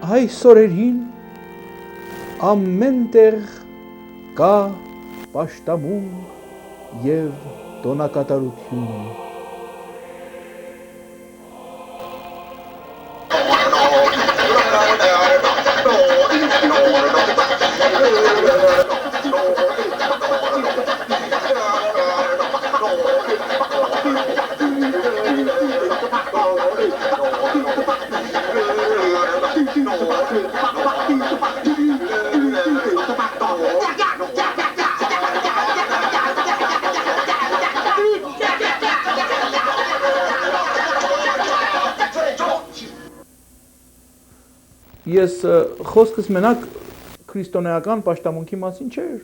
այս օրերին ամեն տեղ կա պաշտամունք եւ տոնակատարություն։ Ես խոսքս մենակ քրիստոնեական պաշտամունքի մասին չէր։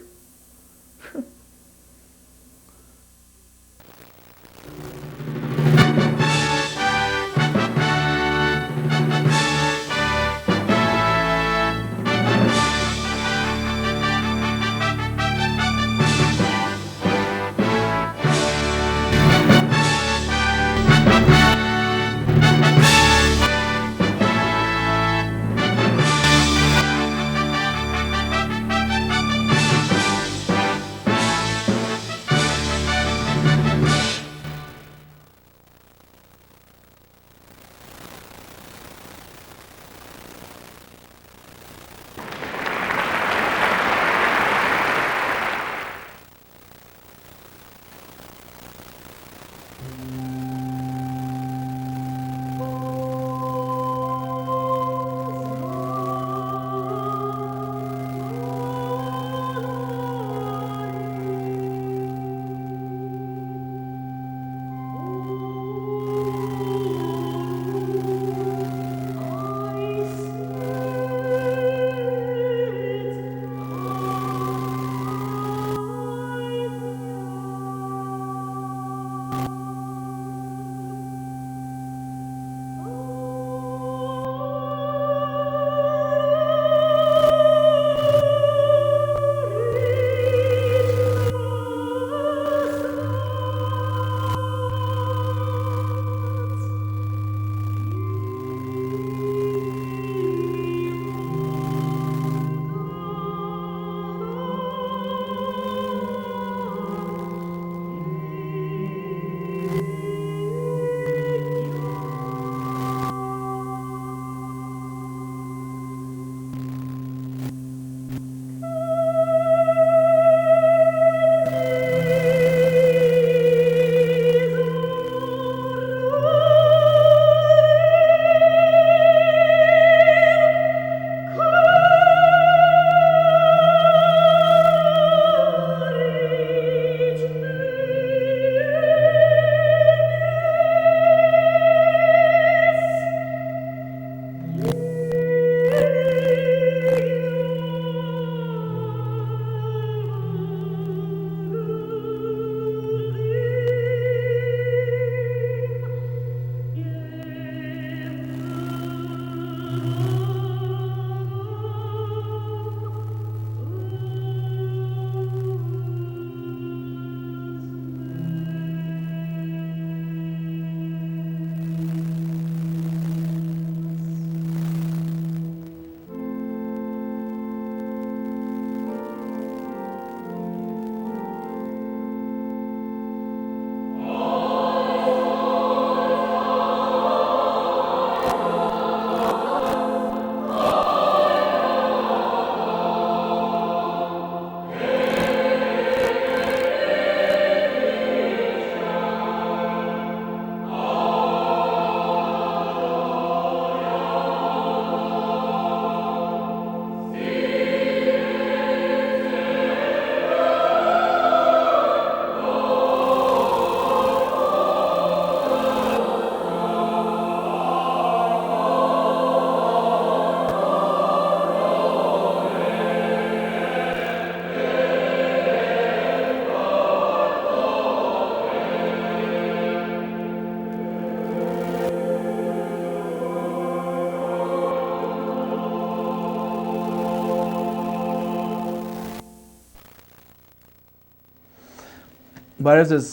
Բարև ձեզ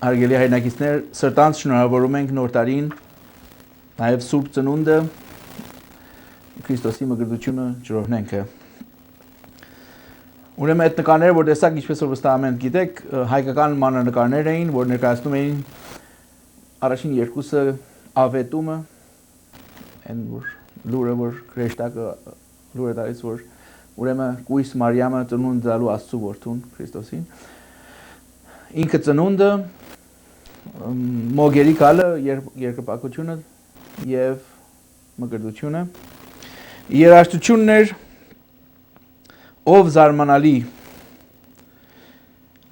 հարգելի հայրենակիցներ, սրտանց շնորհավորում ենք նոր տարին, նաև Սուրբ Ծնունդը, Քրիստոսի մգրտությունը ջրօրհնենք է։ Ուրեմն այդ նկարները, որ տեսակ, ինչպես որ վստահորեն գիտեք, հայկական մանրանկարներ էին, որ ներկայացնում էին առաջին երկուսը ավետումը, այն որ լուրը որ Քրեշտակը լուրը տալիս որ ուրեմն Կույս Մարիամը ծնունդ տալու Աստծո որդուն Քրիստոսին։ Ինքը ծնունդը, մոգերի գալը, երկրպագությունը եւ մգրտությունը, երաժշտություններ, ով զարմանալի,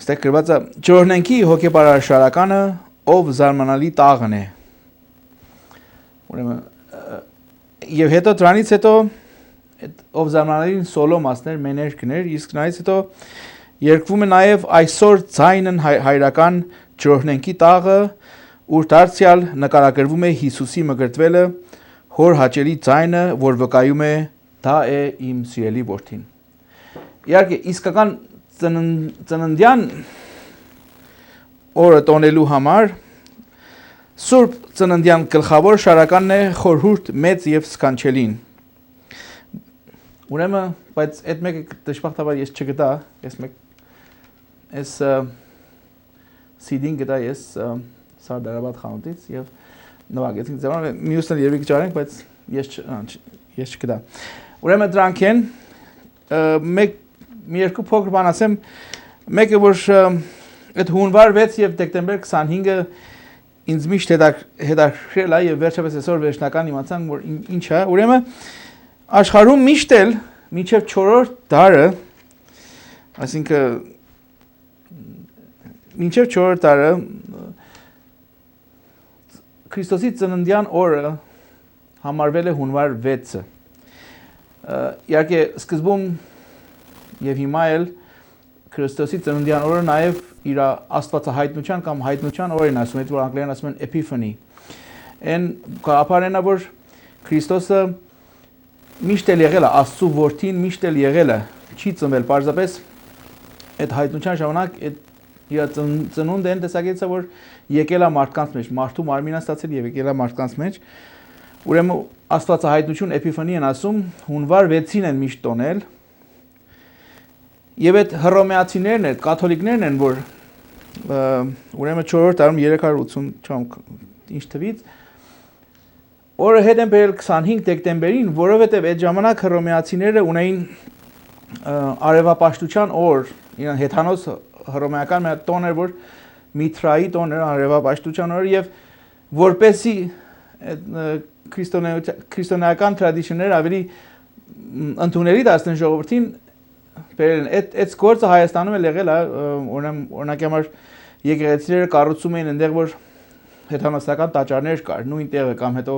ստեղ գրված է ջրօրհնենքի հոգեպարաշարականը, ով զարմանալի տաղն է։ Ուրեմն եւ հետո դրանից հետո ով զարմանալին սոլո մասներ, մեներկներ, իսկ նայից հետո երկվում է նաեւ այսօր ձայնն հայրական ջրօրհնենքի տաղը, ուր դարձյալ նկարագրվում է Հիսուսի մգրտվելը, հոր հաճելի ձայնը, որ վկայում է դա է իմ սիրելի որդին։ Իհարկե իսկական ծննդյան օրը տոնելու համար Սուրբ ծննդյան գլխավոր շարականն է խորհուրդ մեծ եւ սքանչելին։ Ուրեմն, բայց այդ մեկը դժբախտաբար ես չգտա, ես CD-ն գտա ես Սարդարաբադ խանութից եւ նվագեցինք ձեւով մյուսն երբի կճարենք, բայց ես չգտա։ Ուրեմն դրանք են մի երկու փոքր բան ասեմ, մեկը որ այդ հունվար 6 եւ դեկտեմբեր 25-ը ինձ միշտ հետաքրքրել է եւ վերջապես այսօր վերջնական իմացանք որ ինչ է, ուրեմն աշխարհում միշտ էլ մինչեւ 4-րդ դարը, այսինքն մինչեւ 4-րդ դարը Քրիստոսի ծննդյան օրը համարվել է հունվար 6-ը։ Իհարկե սկզբում եւ հիմա էլ Քրիստոսի ծննդյան օրը նաեւ իր աստվածահայտնության կամ հայտնության օրն ասում են, որ անգլերեն ասում են Epiphany։ Այն գաղափարն է, որ Քրիստոսը միշտ էլ եղել է Աստծո որդին, միշտ էլ եղել է, չի ծնվել, պարզապես այդ հայտնության ժամանակ իր ծնունդը այն տեսակետից է, որ եկել է մարդկանց մեջ, մարդու մարմին է ստացել եւ եկել է մարդկանց մեջ։ Ուրեմն աստվածահայտնություն Epiphany են ասում, հունվար 6-ին են միշտ տոնել։ Եվ այդ հռոմեացիներն են, կաթոլիկներն են, որ ուրեմն 4-րդ դարում 380 ինչ թվից օրը հետ են բերել 25 դեկտեմբերին, որովհետև այդ ժամանակ հռոմեացիները ունեին արևապաշտության օր, իրեն հեթանոս հռոմեական մի տոն էր, որ Միթրայի տոն էր, արևապաշտության օր եւ որպեսի քրիստոնեական տրադիցիաները ավելի ընդունելի դարձնեն ժողովրդին բերել են այդ գործը Հայաստանում էլ եղել է, օրինակի համար եկեղեցիները կառուցում էին այնտեղ որ հեթանոսական տաճարներ կար, նույն տեղը կամ հետո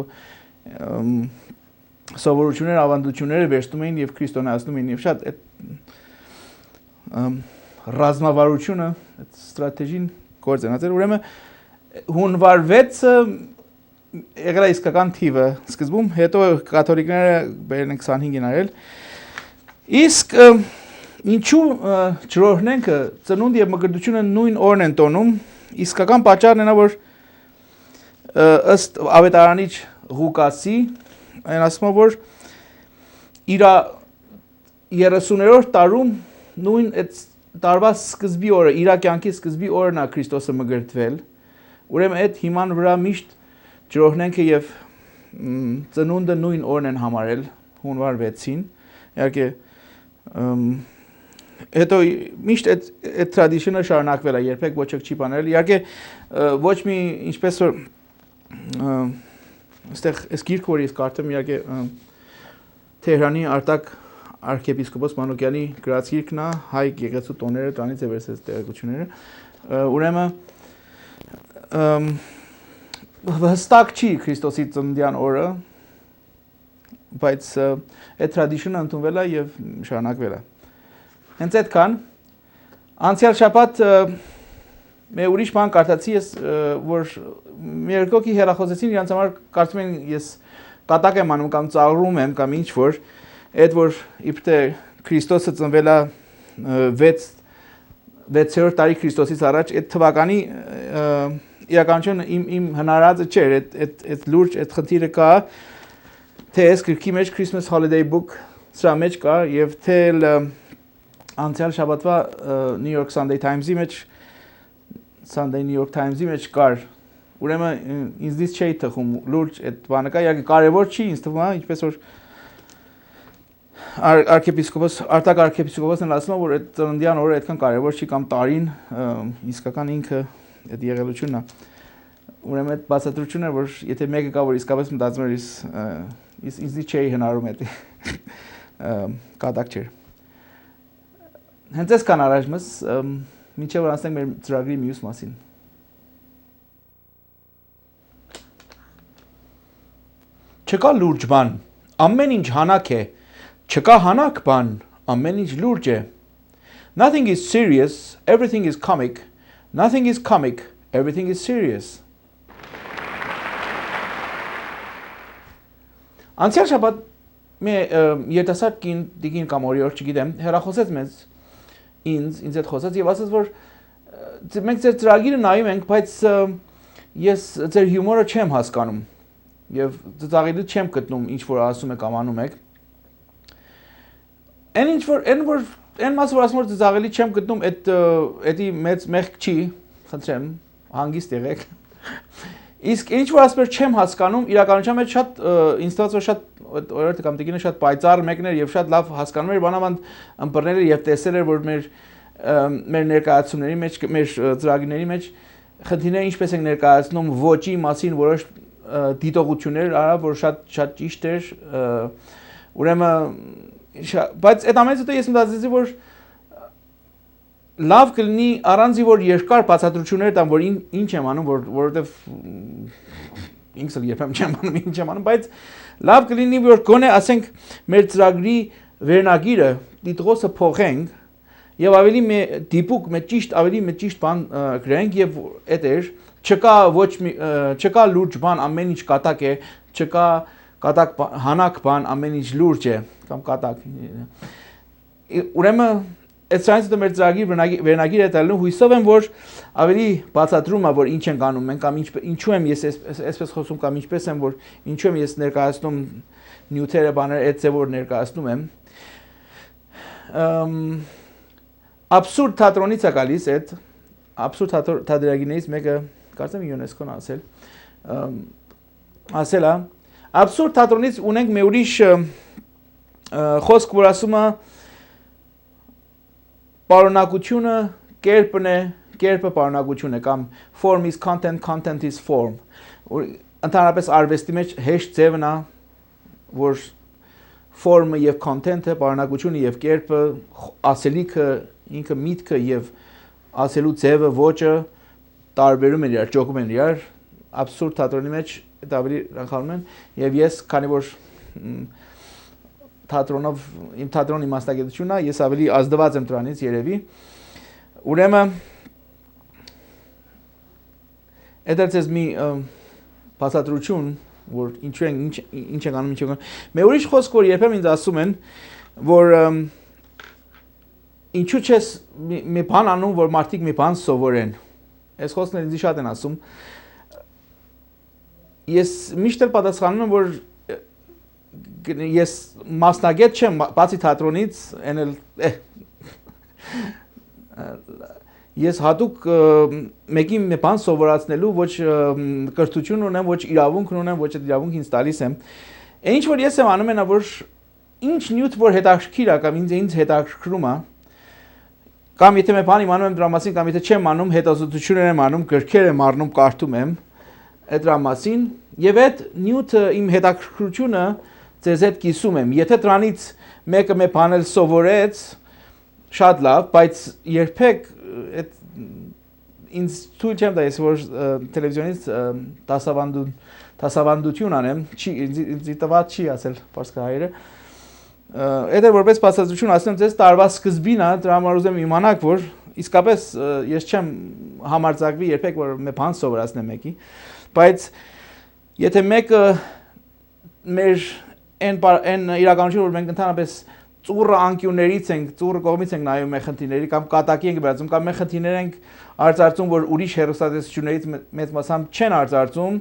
սովորություններ, ավանդությունները վերցնում էին եւ քրիստոնեացնում էին եւ շատ այդ ռազմավարությունը, այդ ստրատեգին գործ են ածել, ուրեմն հունվար 6-ը եղել է իսկական թիվը սկզբում, հետո կաթոլիկները բերել են 25-ին արել, իսկ ինչու ջրօրհնենքը ծնունդ եւ մկրտությունը նույն օրն են տոնում, իսկական պատճառն է որ ըստ ավետարանիչ Ղուկասի, այն ասում է որ իր 30-րդ տարում նույն այդ տարվա սկզբի օրը, իր կյանքի սկզբի օրն է Քրիստոսը մկրտվել, ուրեմն այդ հիման վրա միշտ ջրօրհնենքը եւ ծնունդը նույն օրն են համարել հունվար 6-ին, իհարկե հետո միշտ այդ տրադիցիոնը շարունակվել է, երբեք ոչ չի բանել, իհարկե ոչ մի ինչպես որ այստեղ այս գիրքը որ ես կարդում իհարկե Թեհրանի Արտակ arciepiskopos Մանուկյանի գրած գիրքն է, հայ եկեղեցու տոները, դրանից է վերցրած տեղեկությունները, ուրեմն հստակ չի Քրիստոսի ծննդյան օրը, բայց այդ տրադիցիոնը ընդունվել է եւ շարունակվել է։ Հենց այդքան անցյալ շաբաթ մի ուրիշ բան կարդացի ես, որ մի երկոքի հեռախոսեցին իրանց համար կարծում են ես կատակ եմ անում կամ ծաղրում եմ կամ ինչ որ այդ որ իբրե Քրիստոսը ծնվել է 6-րդ տարի Քրիստոսից առաջ այդ թվականի իրականությունը իմ հնարածը չէր այդ լուրջ այդ խնդիրը կա թե այս գրքի մեջ Christmas Holiday Book սրա մեջ կա եւ թե անցյալ շաբաթվա New York Sunday Times-ի մեջ Sunday New York Times-ի մեջ կար ուրեմն ինձ դից չէի թխում լուրջ այդ բանը կա իհարկե կարևոր չի ինձ թվում է ինչպես որ archiepiscopos արտակ archiepiscopos-ն ասում է որ այդ ծննդյան օրը այդքան կարևոր չի կամ տարին իսկական ինքը այդ եղելությունն է ուրեմն այդ բացատրությունն է որ եթե մեկը կա որ իսկապես մտածում էր ինձ չէի հնարում այդ կատակ չէր հենց այսքան առաջմս մինչև որ անցնենք մեր ծրագրի մյուս մասին չկա լուրջ բան ամեն ինչ հանակ է չկա հանակ բան ամեն ինչ լուրջ է Nothing is serious everything is comic Nothing is comic everything is serious Անցյալ շաբաթ մի երիտասարդ կին կամ օրիոր չգիտեմ հեռախոսեց մեզ ինձ հետ խոսեց եւ ասաց որ մենք ձեր ծրագիրը նայում ենք բայց ես ձեր հյումորը չեմ հասկանում եւ ծաղիլը չեմ գտնում ինչ որ ասում եք կամ անում եք այն մասը որ ասում որ ծաղիլի չեմ գտնում էդի մեծ մեղք չի խնդրեմ հանգիստ եղեք իսկ ինչ որ ասում չեմ հասկանում իրականության մեջ շատ ինձ թվաց որ շատ օրերտ կամ տիկինը շատ պայծառ մեկն էր եւ շատ լավ հասկանում էր բանավանդ ըմբռնել էր եւ տեսել էր որ մեր ներկայացումների մեջ մեր ծրագրերի մեջ խնդիրները ինչպես են ներկայացնում ոճի մասին որոշ դիտողություններ արա որ շատ ճիշտ էր ուրեմն բայց այդ ամենից հետո ես մտածեցի որ լավ կլինի առանց որ երկար բացատրություններ տամ որ ինչ եմ անում որովհետեւ ինքս էլ երբեմն չեմ անում ինչ եմ անում բայց լավ կլինի որ գոնե ասենք մեր ծրագրի վերնագիրը դիտողը փոխենք եւ ավելի դիպուկ ճիշտ ավելի ճիշտ բան գրենք եւ այդ էր չկա լուրջ բան ամեն ինչ կատակ է չկա կատակ հանակ բան ամեն ինչ լուրջ է կամ կատակ ուրեմն It's trying to make ծրագիր վերնագիր է տալու հույսով եմ որ ավելի բացատրում է որ ինչ ենք անում մենք կամ ինչու եմ ես այսպես խոսում կամ ինչպես եմ որ ինչու եմ ես ներկայացնում նյութերը բաները այդ ձևով ներկայացնում եմ абսուրդ թատրոնից է գալիս այդ абսուրդ թատերագիրներից մեկը կարծեմ ՅՈՒՆԵՍԿՕ-ն ասել է абսուրդ թատրոնից ունենք մի ուրիշ խոսք որ ասում է Պարունակությունը կերպն է, կերպը պարունակություն է կամ form is content, content is form։ Ընդհանրապես արվեստի մեջ հեշտ ձևն է, որ form-ը եւ content-ը, պարունակությունը եւ կերպը, ասելիքը, ինքը միտքը եւ ասելու ձևը, ոճը տարբերում են իրար, ճոկում են իրար, абսուրդ թատրոնի մեջ դա ավելի ռանխանում են եւ ես քանի որ թատրոնով իմ թատրոնի մասնագիտությունն է ես ավելի ազդված եմ դրանից երևի ուրեմն այդպես մի բացատրություն որ ինչ են անում ինչ են մի ուրիշ խոսք որ երբեմն ինձ ասում են որ ինչու չես մի բան անում որ մարդիկ մի բան սովորեն այս խոսքն ինձ շատ են ասում ես միշտ պատասխանում եմ որ ես մասնագետ չեմ բացի թատրոնից ես հատուկ մեկին մի բան սովորացնելու ոչ կրթություն ունեմ ոչ իրավունք ունեմ ոչ այդ իրավունքը ինձ տալիս եմ ինչ որ ես եմ անում եմ որ ինչ նյութ որ հետաքրքիր է կամ ինձ հետաքրքրում է կամ եթե մի բան իմանում եմ դրա մասին կամ եթե չեմ անում հետազոտություններ եմ անում գրքեր եմ առնում կարդում եմ այդ դրա մասին եւ այդ նյութը իմ հետաքրքրությունը ձեզ հետ կիսում եմ եթե դրանից մեկը մի բան էլ սովորեց շատ լավ բայց երբեք այդ ինձ թույլ չեմ տա ես որ տելևիզիոնից դասավանդություն անեմ ինձ տված չի ասել պարսկահայերը այդ որպես բացատրություն ասեմ ձեզ տարվա սկզբին է դրա համար ուզեմ իմանաք որ իսկապես ես չեմ համարձակվի երբեք որ մի բան սովորացնեմ մեկի բայց եթե մեկը մեր այն իրականություն որ մենք ընդհանրապես ծուռը անկյուններից ենք ծուռը կողմից ենք նայում մեր խնդիրների կամ կատակի ենք վերածում կամ մեր խնդիրներ ենք արձարծում որ ուրիշ հերոստատեսություններից մեծ մասամբ չեն արձարծում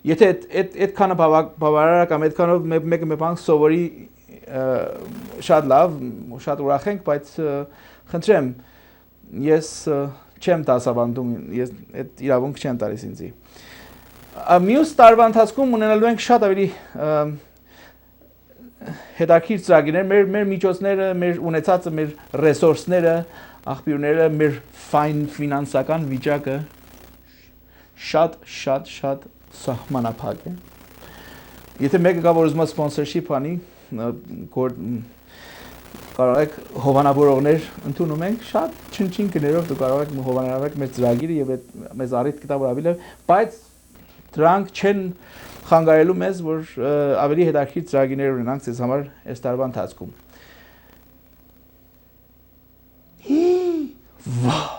Եթե այդ քանը բավարար կամ այդքանով մեկը մի բան սովորի շատ լավ, շատ ուրախ ենք, բայց խնդրեմ, ես չեմ դասավանդում, ես այդ իրավունք չեմ տալիս ինձի։ Մյուս տարվա ընթացքում ունենալու ենք շատ ավելի հետաքրքիր ծրագիրներ, մեր միջոցները, մեր ունեցածը, մեր ռեսուրսները, աղբյուրները, մեր ֆայն ֆինանսական վիճակը շատ սահմանափակ է։ Եթե մեկը կա, որ ուզում է սպոնսորշիփ անի, կարող եք հովանավորողներ ընդունում ենք, շատ չնչին գներով դու կարող եք հովանավորել մեր ծրագիրը եւ մեզ առիթ կտա որ ավելի, բայց դրանք չեն խանգարելու մեզ, որ ավելի հետաքրքիր ծրագիրներ ունենանք ձեզ համար այս տարվա ընթացքում։ Վայ։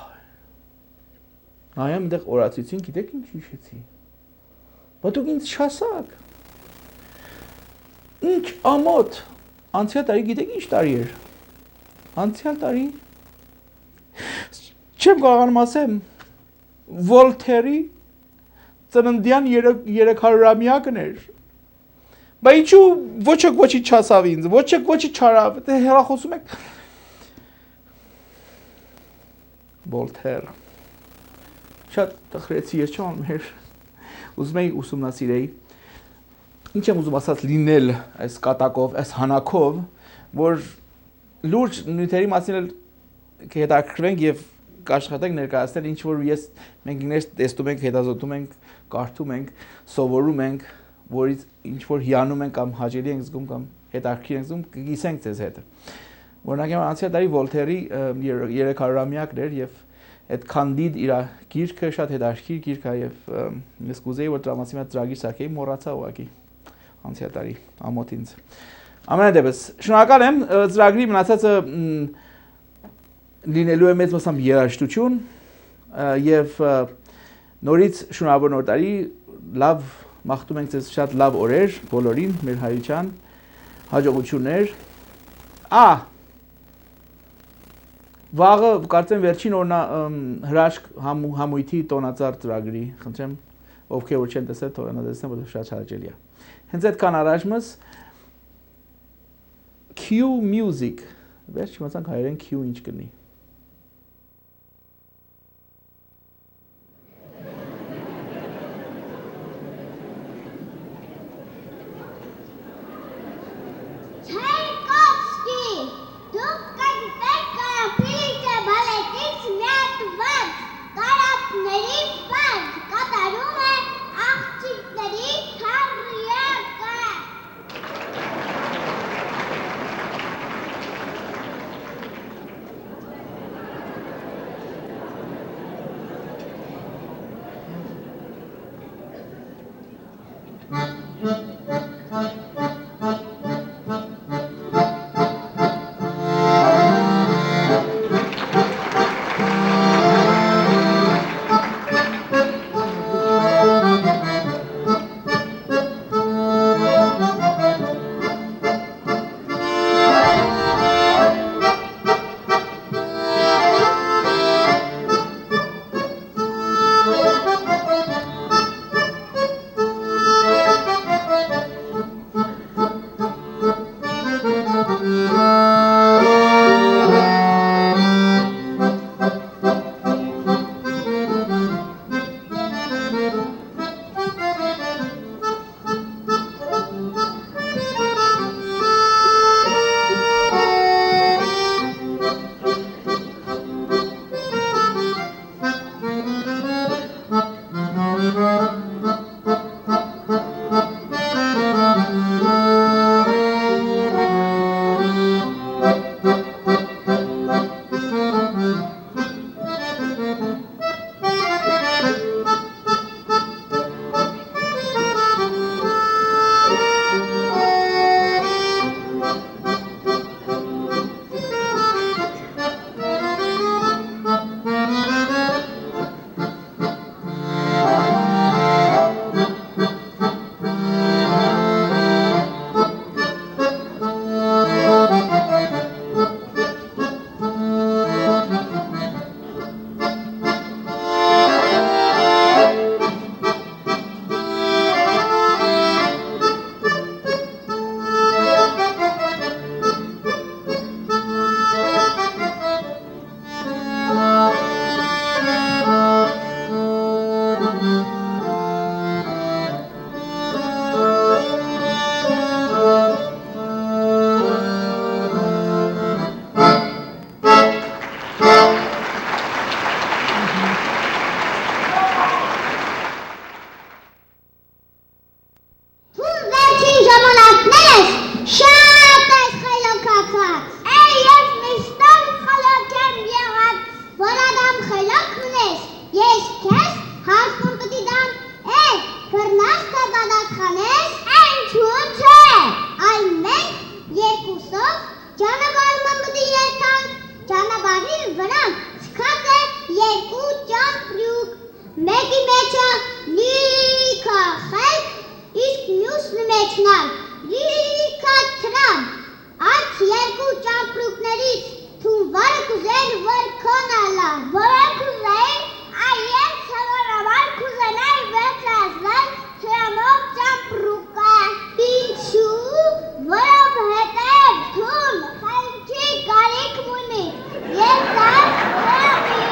Նայեմ դեռ օրացույցին, գիտեք ինչ հիշեցի։ Բայց դուք ինձ չասաք։ Ինչ ամոթ։ Անցյալ տարի գիտեք ինչ տարի էր։ Անցյալ տարի չեմ կարողանում ասեմ Վոլթերի ծննդյան 300-ամյակն էր։ Բայց ինչու ոչի չասավ ինձ, ոչի չարավ, դե հեռախոսում եք։ Վոլթեր։ Շատ տխրեցի, ես չեմ անում հեր։ Ուզում էի ուսումնասիրեի։ Ինչ եմ ուզում ասած լինել այս կատակով, այս հանակով, որ լուրջ նյութերի մասին էլ կհետաքրքրվենք եւ կաշխատենք ներկայացնել ինչ որ մենք ինքներս տեսնում ենք, հետազոտում ենք, կարդում ենք, սովորում ենք, որից ինչ որ հիանում ենք կամ հաճելի ենք զգում կամ հետաքրքիր ենք զգում, կգիսենք ձեզ հետ։ Օրինակ անցյալ տարի Վոլթերի 300-ամյակն էր եւ այդ Candide իր գիրքը շատ հետաքրքիր գիրք է եւ ես կուզեի որ դրա մասին մի ծրագիր սարքեի, մոռացա ուղղակի անցյալ տարի ամոթ ինձ։ Ամենադեպս շնորհակալ եմ ծրագրի մնացածը լինելու է մեծ մասամբ երաժշտություն եւ նորից շնորհավոր նոր տարի լավ մաղթում ենք ձեզ շատ լավ օրեր բոլորին մեր հայրության հաջողություններ Վաղը կարծեմ վերջին օրնա հրաշք համույթի տոնածառ ծրագրի խնդրեմ ովքեր որ չեն տեսել թողնա տեսնեն որ շատ հաճելի է հենց այդքան առաջմս Q music վերջ չիմացանք հայերեն Q ինչ կնի երկու ճամպրուկ, մեկի մեջը լիքը խելք, իսկ մյուսի մեջն լիքը թրամ, այդ երկու ճամպրուկներից թուն վարը կուզեն, որ կոնալա, որը կուզեն, այև սովորաբար կուզենար վերցրել թրամով ճամպրուկը, ինչու, որովհետև թուն խելքի կարիք ունի, և դա թրամի։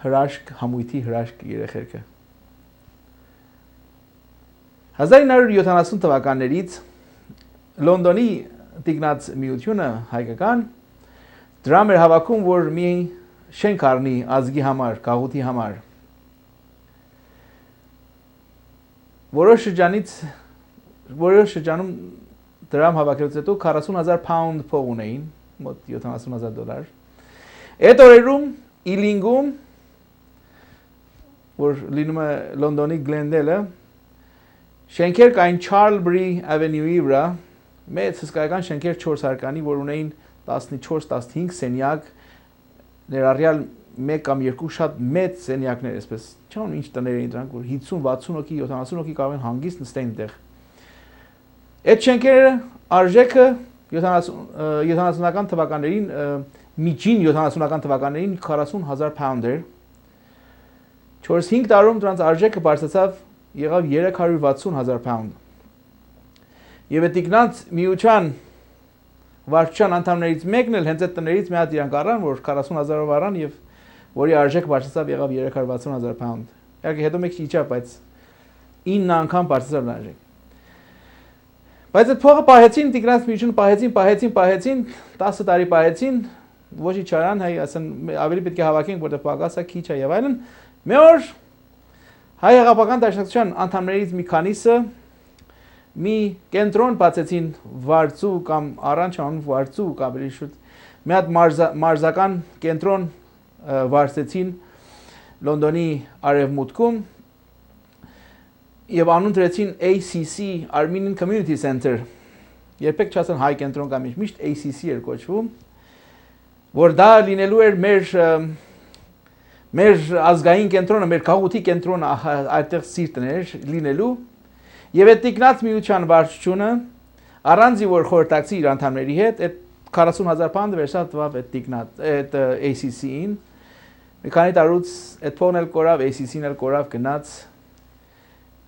Հրաշք համույթի հրաշք երեխեքը 1970 թվականներից Լոնդոնի տիկնած միությունը հայկական դրամ էր հավաքում, որ մի շենք առնի ազգի համար, գաղութի համար։ Որոշ շրջանում դրամ հավաքելուց հետո 40,000 pound փող ունեին, մոտ $70,000։ Այդ օրերում Իլինգում, որ լինում է Լոնդոնի Գլենդելը, շենքեր կային Charlbury Avenue-ի վրա, մեծ հսկայական շենքեր 4 հարկանի, որ ունեին 14-15 սենյակ, ներառյալ 1 կամ 2 շատ մեծ սենյակներ, այսպես, չեմ ինչ տներ էին դրանք, որ 50-60 հոգի, 70 հոգի կարող են հանգիստ նստեն այնտեղ։ Այդ շենքերը արժեքը 70-ական թվականներին, միջին 70-ական թվականներին 40,000 pound էր։ 4-5 տարում դրանց արժեքը բարձրացավ եղավ 360,000 pound։ Եվ այդ տիկնած միության վարչության անդամներից մեկն էլ հենց այդ տներից մի հատ իրանք առան, որ 40,000-ով առան եւ որի արժեքը բարձրացավ եղավ 360,000 pound։ Իհարկե հետո մեկ իջավ, բայց 9 անգամ բարձրացավ արժեքը։ Բայց այդ փողը պահեցին, տիկնած միությունը պահեցին, 10 տարի պահեցին, ոչի չարան, հայ ասեն ավելի պետք է հավաքենք, որտեղ պակասա քիչ է եւ այլն։ Մի օր հայ հեղափոխական դաշնակցության անդամներից մի քանիսը մի կենտրոն բացեցին վարձու կամ առանց անուն վարձու ավելի շուտ մի հատ մարզական կենտրոն վարձեցին Լոնդոնի արևմուտքում եւ անուն դրեցին ACC Armenian Community Center երբեք չասեն հայ կենտրոն կամ միշտ ACC էր կոչվում որ դա լինելու էր մեր ազգային կենտրոնը մեր քաղուտի կենտրոնը այդտեղ սիրտն էր լինելու եւ այդ տիկնած միության վարչությունը առանձի որ խորհրդակցի իր անդամների հետ այդ 40000 պանդ վերջատվավ այդ տիկնած այդ ACC-ին մի քանի տարուց այդ փողն էլ կորավ ACC-ն էլ կորավ գնաց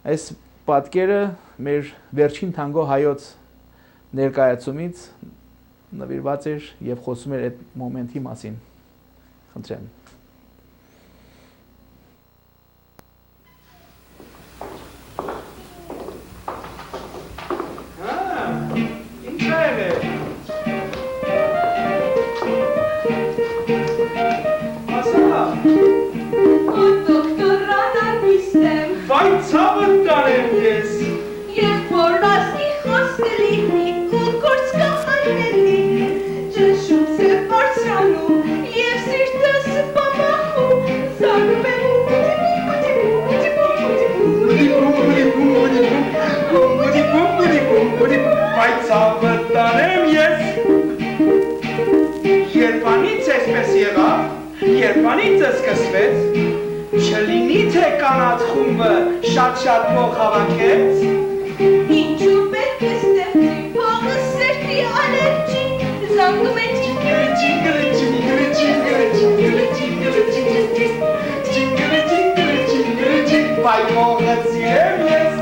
այս պատկերը մեր վերջին թանգո հայոց ներկայացումից նվիրված էր եւ խոսում էր այդ մոմենտի մասին խնդրեմ Երբանից սկսվեց, չլինի թե կանած խումբը շատ փող հավաքեց, ինչու պետք է ստեղծի փողը սերտի ալերջի, զանգում է բայ փողը սիրեմ ես,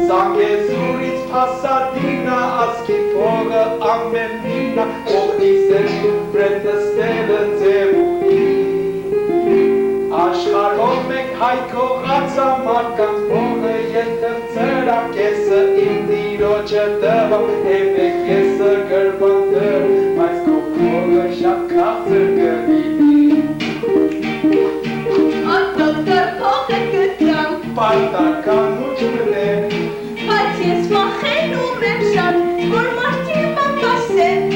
զանգեզուրից փասադինա ասկի փողը ամեն մինա օգնիսեր բրենդը ստելը ձևունի աշխարհով մեկ հայքողացա մարդկանց փողը եթե ծրակեսը իմ տիրոջը տվամ եվեք եսը գրբանդր բայց քո փողը շատ քաղցր կլինի Ատոկտոր փողը գտամ պարտականություն է բայց ես վախենում եմ շատ որ մարդիկ մապասեն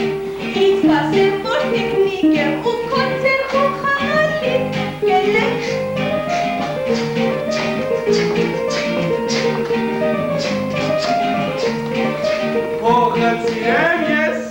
ինձ կասեն որ տեխնիկ եմ ու քոնցեր խոխալի գելեք փողը սիրեմ ես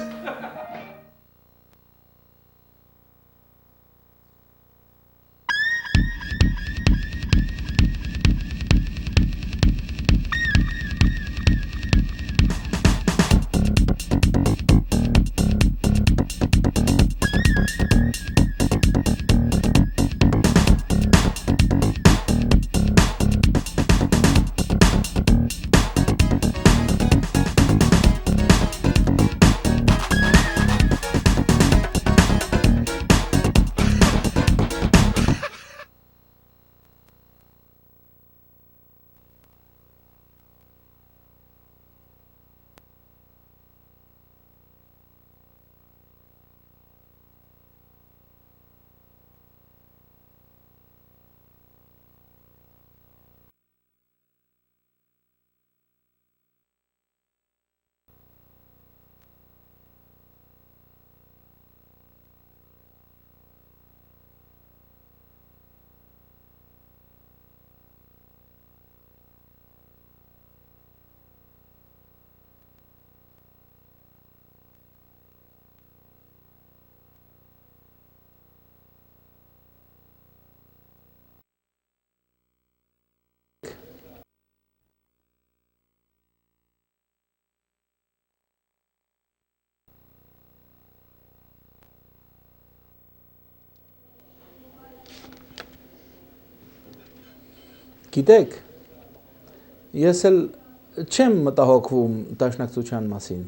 Գիտեք, ես էլ չեմ մտահոգվում դաշնակցության մասին։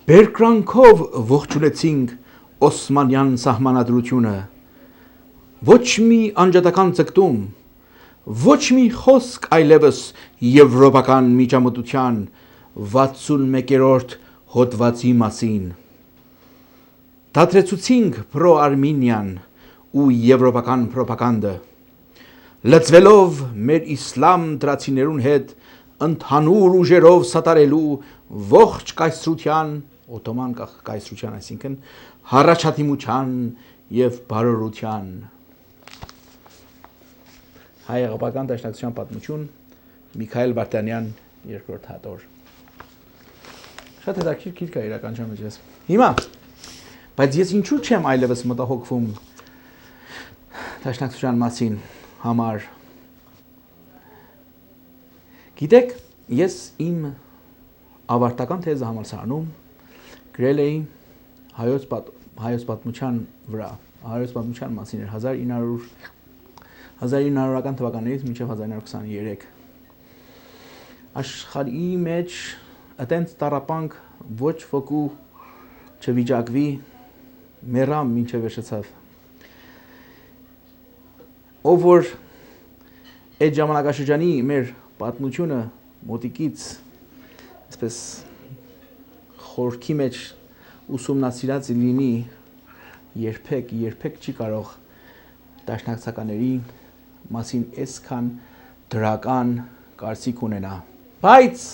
Բերկրանքով ողջունեցինք Օսմանյան սահմանադրությունը, ոչ մի անջատական ձգտում, ոչ մի խոսք այլևս եվրոպական միջամտության 61-րդ հոդվածի մասին։ Դադրեցուցինք պրո-արմինյան ու եվրոպական պրոպագանդը, լծվելով մեր իսլամ դրացիներուն հետ ընդհանուր ուժերով սատարելու ողջ կայսրության, օթոման կայսրության, այսինքն հառաջադիմության և բարօրության։ Հայ-աղբական դաշնակցության պատմություն, Միքայել Վարդանյան, երկրորդ հատոր։ Շատ հետաքրքիր գիրք է իրական ժամանակ։ Հիմա, բայց ես ինչու չեմ այլևս մտահոգվում դաշնակցության մասին համար։ Գիտեք, ես իմ ավարտական թեզը համալսարանում գրել էի հայոց պատմության վրա, հայոց պատմության մասին էր 1900-ական թվականներից մինչև 1923։ Աշխարհի մեջ այտենց տառապանք ոչ ոքու չվիճակվի, մեռամ մինչև վերջացավ։ Ով որ այդ ժամանակաշրջանի մեր պատմությունը մոտիկից այսպես խորքի մեջ ուսումնասիրած լինի, երբեք չի կարող դաշնակցականների մասին այսքան դրական կարծիք ունենա։ Բայց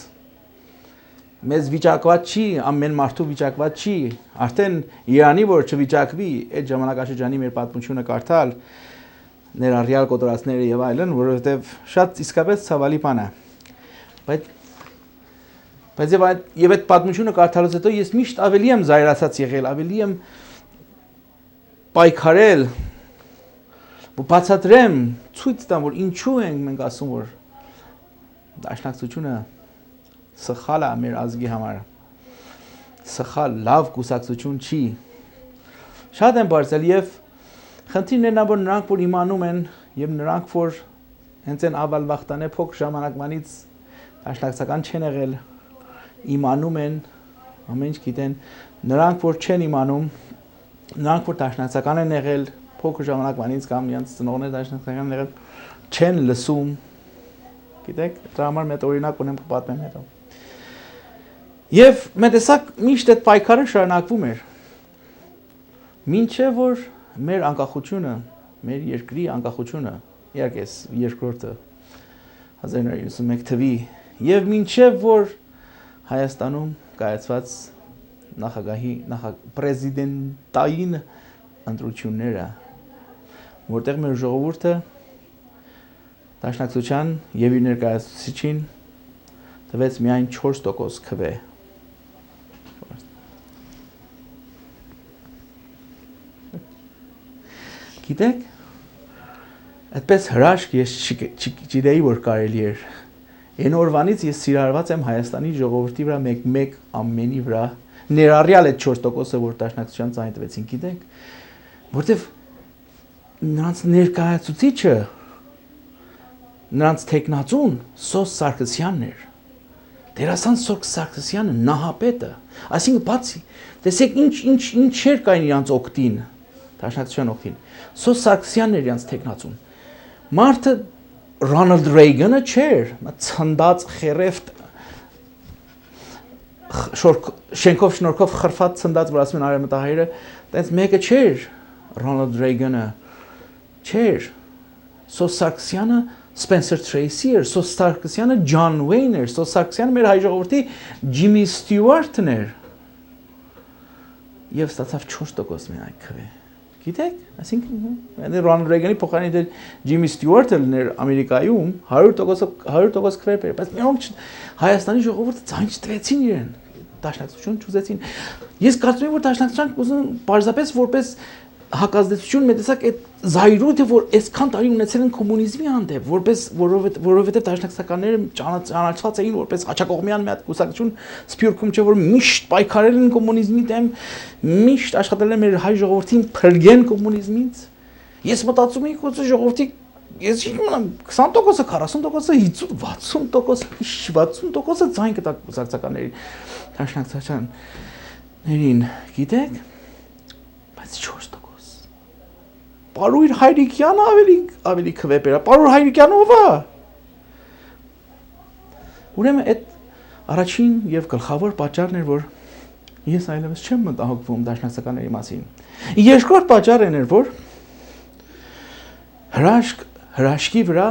մեզ վիճակված չի, ամեն մարդու վիճակված չի, արդեն Իրանի որ չվիճակվի այդ ժամանակաշրջանի մեր պատմությունը կարդալ, ներառյալ կոտորածները եւ այլն, որովհետեւ շատ իսկապես ցավալի բան է։ Բայց եւ այդ պատմությունը կարդալուց հետո ես միշտ ավելի եմ զայրացած եղել, ավելի եմ պայքարել, ու բացատրեմ, ցույց տամ, որ ինչու ենք մենք ասում, որ դաշնակցությունը սխալ է մեր ազգի համար։ Սխալ, լավ կուսակցություն չի։ Շատ եմ բարձել եւ խնդիրն է նա, որ նրանք որ իմանում են եւ նրանք որ հենց այն ավալ վախտանե փոքր ժամանակվանից դաշնակցական չեն եղել, իմանում են, ամեն ինչ գիտեն, նրանք որ չեն իմանում, նրանք որ դաշնակցական են եղել փոքր ժամանակվանից կամ իրենց ծնողները դաշնակցական են եղել, չեն լսում, գիտեք, դրա համար մեծ օրինակ ունեմ կպատմեմ հետո։ Եվ մեր տեսակ միշտ այդ պայքարը շարունակվում էր։ Մինչև որ մեր անկախությունը, մեր երկրի անկախությունը, իհարկե երկրորդը 1991 թվի, եւ մինչև որ Հայաստանում կայացված պրեզիդենտային ընտրությունները, որտեղ մեր ժողովուրդը դաշնակցության եւ իր ներկայացուցիչին տվեց միայն 4% քվե։ Գիտեք, այդպես հրաշք ես չգիտեի, որ կարելի էր։ Այն օրվանից ես սիրարված եմ Հայաստանի ժողովրդի վրա մեկ ամենի վրա, ներառյալ այդ 4%-ը, որ դաշնակցության ծանր տվեցին, գիտեք, որտեվ նրանց ներկայացուցիչը, նրանց թեկնածուն Սոս Սարգսյանն էր։ Դերասան Սոս Սարգսյանը նահապետը, այսինքն բացի, տեսեք ինչ էր կային իրանց օգտին, դաշնակցության օգտին։ Սոս Սարգսյանն էր իրանց թեկնածուն։ Մարդը Ռոնալդ Ռեյգանը չէր, ցնդած խերեֆտ շենքով շնորհքով խրֆած ցնդած, որ ասում են արևմտահայերը, տենց մեկը չէր Ռոնալդ Ռեյգանը, չէր։ Սոս Սարգսյանը Սպենսեր Թրեյսի էր, Սոս Սարգսյանը Ջոն Ուեյն էր, Սոս Սարգսյանը մեր հայ ժողովրդի Ջիմի Ստյուարտն էր։ Եվ ստացավ 4% միայն քվե։ Գիտեք, այսինքն Ռոնալդ Ռեյգանի փոխարեն Ջիմի Ստյուարտը լիներ Ամերիկայում 100% քվե բերել, բայց մենակ Հայաստանի ժողովուրդը ցանց չտվեցին իրեն, դաշնակցություն չուզեցին։ Ես կարծում եմ, որ դաշնակցության ուզում պարզապես որպես հակազդեցություն մետեսակ այդ զայրույթը, որ այսքան տարի ունեցել են կոմունիզմի հանդեպ, որովհետև դաշնակցականները ճանաչված էին որպես հաճակողմյան մի հատ կուսակցություն Սփյուռքում, չէ՞ որ միշտ պայքարել են կոմունիզմի դեմ, միշտ աշխատել են մեր հայ ժողովրդին փրկեն կոմունիզմից։ Ես մտածում էի, որ ժողովրդի ես իմանամ 20%-ը, 40%-ը, 50%-ը, 60%-ը, 60%-ը ձայն կտա կուսակցականների դաշնակցության։ Ներին, գիտեք, բայց 4%։ Պարույր Հայրիկյանը ավելի քվեփ էր, Պարույր Հայրիկյանը ով է։ Ուրեմն այդ առաջին եւ գլխավոր պատճառն էր, որ ես այլևս չեմ մտահոգվում դաշնակցականների մասին։ Երկրորդ պատճառն էր, որ հրաշքի վրա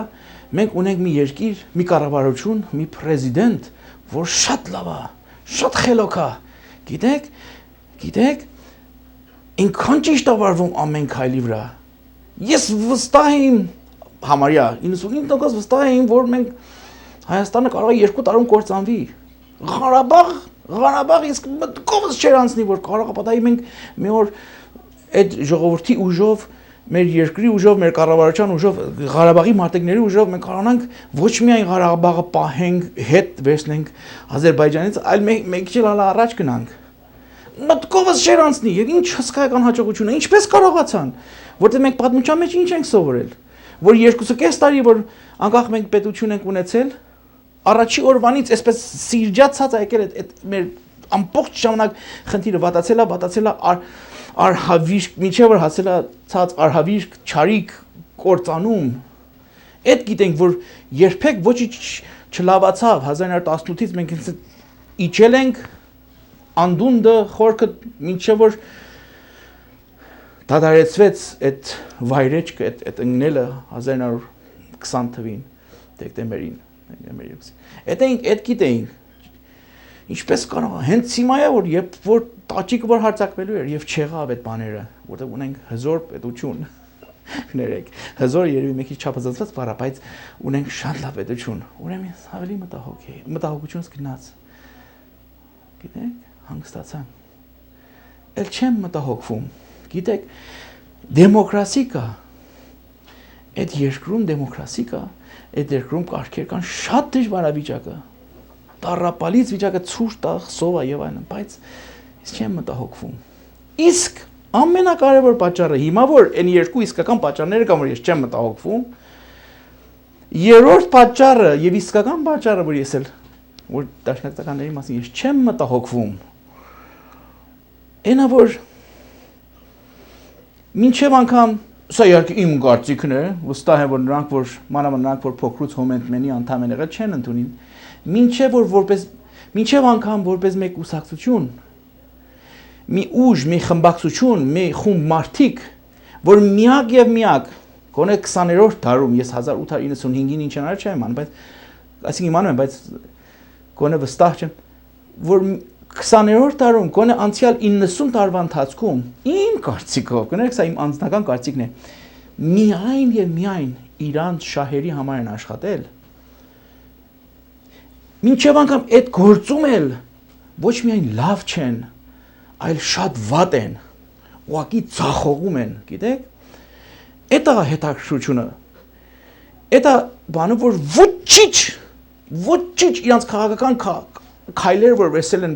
մենք ունենք մի երկիր, մի կառավարություն, մի պրեզիդենտ, որ շատ լավ է, շատ խելոք է։ Գիտեք, ինքան ճիշտ է վարվում ամեն քայլի վրա։ Ես վստահ եմ, համարյա 99% վստահ եմ, որ մենք Հայաստանը կարող է 2 տարում կործանվի։ Ղարաբաղ իսկ մտքովս չէր անցնի, որ կարող է պատահի մենք մի օր այդ ժողովրդի ուժով, մեր երկրի ուժով, մեր կառավարության ուժով, Ղարաբաղի մարտիկների ուժով մենք կարողանանք ոչ միայն Ղարաբաղը պահենք, հետ վերցնենք Ադրբեջանից, այլ մենք էլ առաջ գնանք։ Մտքովս չէր անցնի, եւ ինչ հսկայական հաջողություն է, ինչպես կարողացան, որտեղ մենք պատմության մեջ ինչ ենք սովորել, որ 2.5 տարի որ անկախ մենք պետություն ենք ունեցել, առաջի օրվանից այսպես սիրջացած է եկել այդ մեր ամբողջ ժամանակ խնդիրը վատացել է արհավիրք, միջև որ հասել է ցած արհավիրք, չարիք, կործանում։ Այդ գիտենք, որ երբեք ոչինչ չլավացավ 1918-ից մենք իջել ենք անդունդը խորքը մինչև որ դադարեցվեց այդ վայրեջքը, այդ ընկնելը 1920 թվին դեկտեմբերին, այդ գիտեինք, ինչպես կարող է, հենց հիմա է, որ երբ որ տաճիկը որ հարձակվելու էր և չեղավ այդ բաները, որտեղ ունենք հզոր պետություն, ներեք, հզոր երևի մի քիչ չափազանցված բառ է, բայց ունենք շատ լավ պետություն, ուրեմն ավելի մտահոգությունս գնաց, գիտեք, հանգստացան, էլ չեմ մտահոգվում, գիտեք, դեմոկրասի կա, այդ երկրում դեմոկրասի կա, այդ երկրում կարգեր կան շատ դժվարավիճակը, տառապալից վիճակը ցուրտ տաղ սովա եւ այլն, բայց ես չեմ մտահոգվում։ Իսկ ամենակարևոր պատճառը հիմա որ այն երկու իսկական պատճառները կան, որ ես չեմ մտահոգվում, երրորդ պատճառը եւ իսկական պատճառը, որ ես էլ որ դաշնակցականների մասին ես չեմ մտահոգվում, այնա որ մինչև անգամ սա իհարկե իմ կարծիքն է, վստահ եմ որ նրանք որ մանավանդ նրանք որ փոքրուց հոմենտմենի անդամ են եղել չեն ընդունին, մինչև անգամ որպես մեկ կուսակցություն, մի ուժ, մի խմբակցություն, մի խումբ մարդիկ, որ միակ եւ միակ, գոնե 20-րդ դարում, ես 1895-ին ինչ անար չեմ անում, բայց այսինքն իմանում եմ, բայց գոնե վստահ չեմ, որ 20-րդ դարում, գոնե անցյալ 90 տարվա ընթացքում, իմ կարծիքով, գներեք սա իմ անձնական կարծիքն է, միայն եւ միայն իրանց շահերի համար են աշխատել, մինչև անգամ այդ գործում էլ ոչ միայն լավ չեն, այլ շատ վատ են, ուղղակի ցախողում են, գիտեք, Էտա հետաքրքրությունը, էտա բանը, որ ոչինչ իրանց քաղաքական քայլերը, որ վերցել են,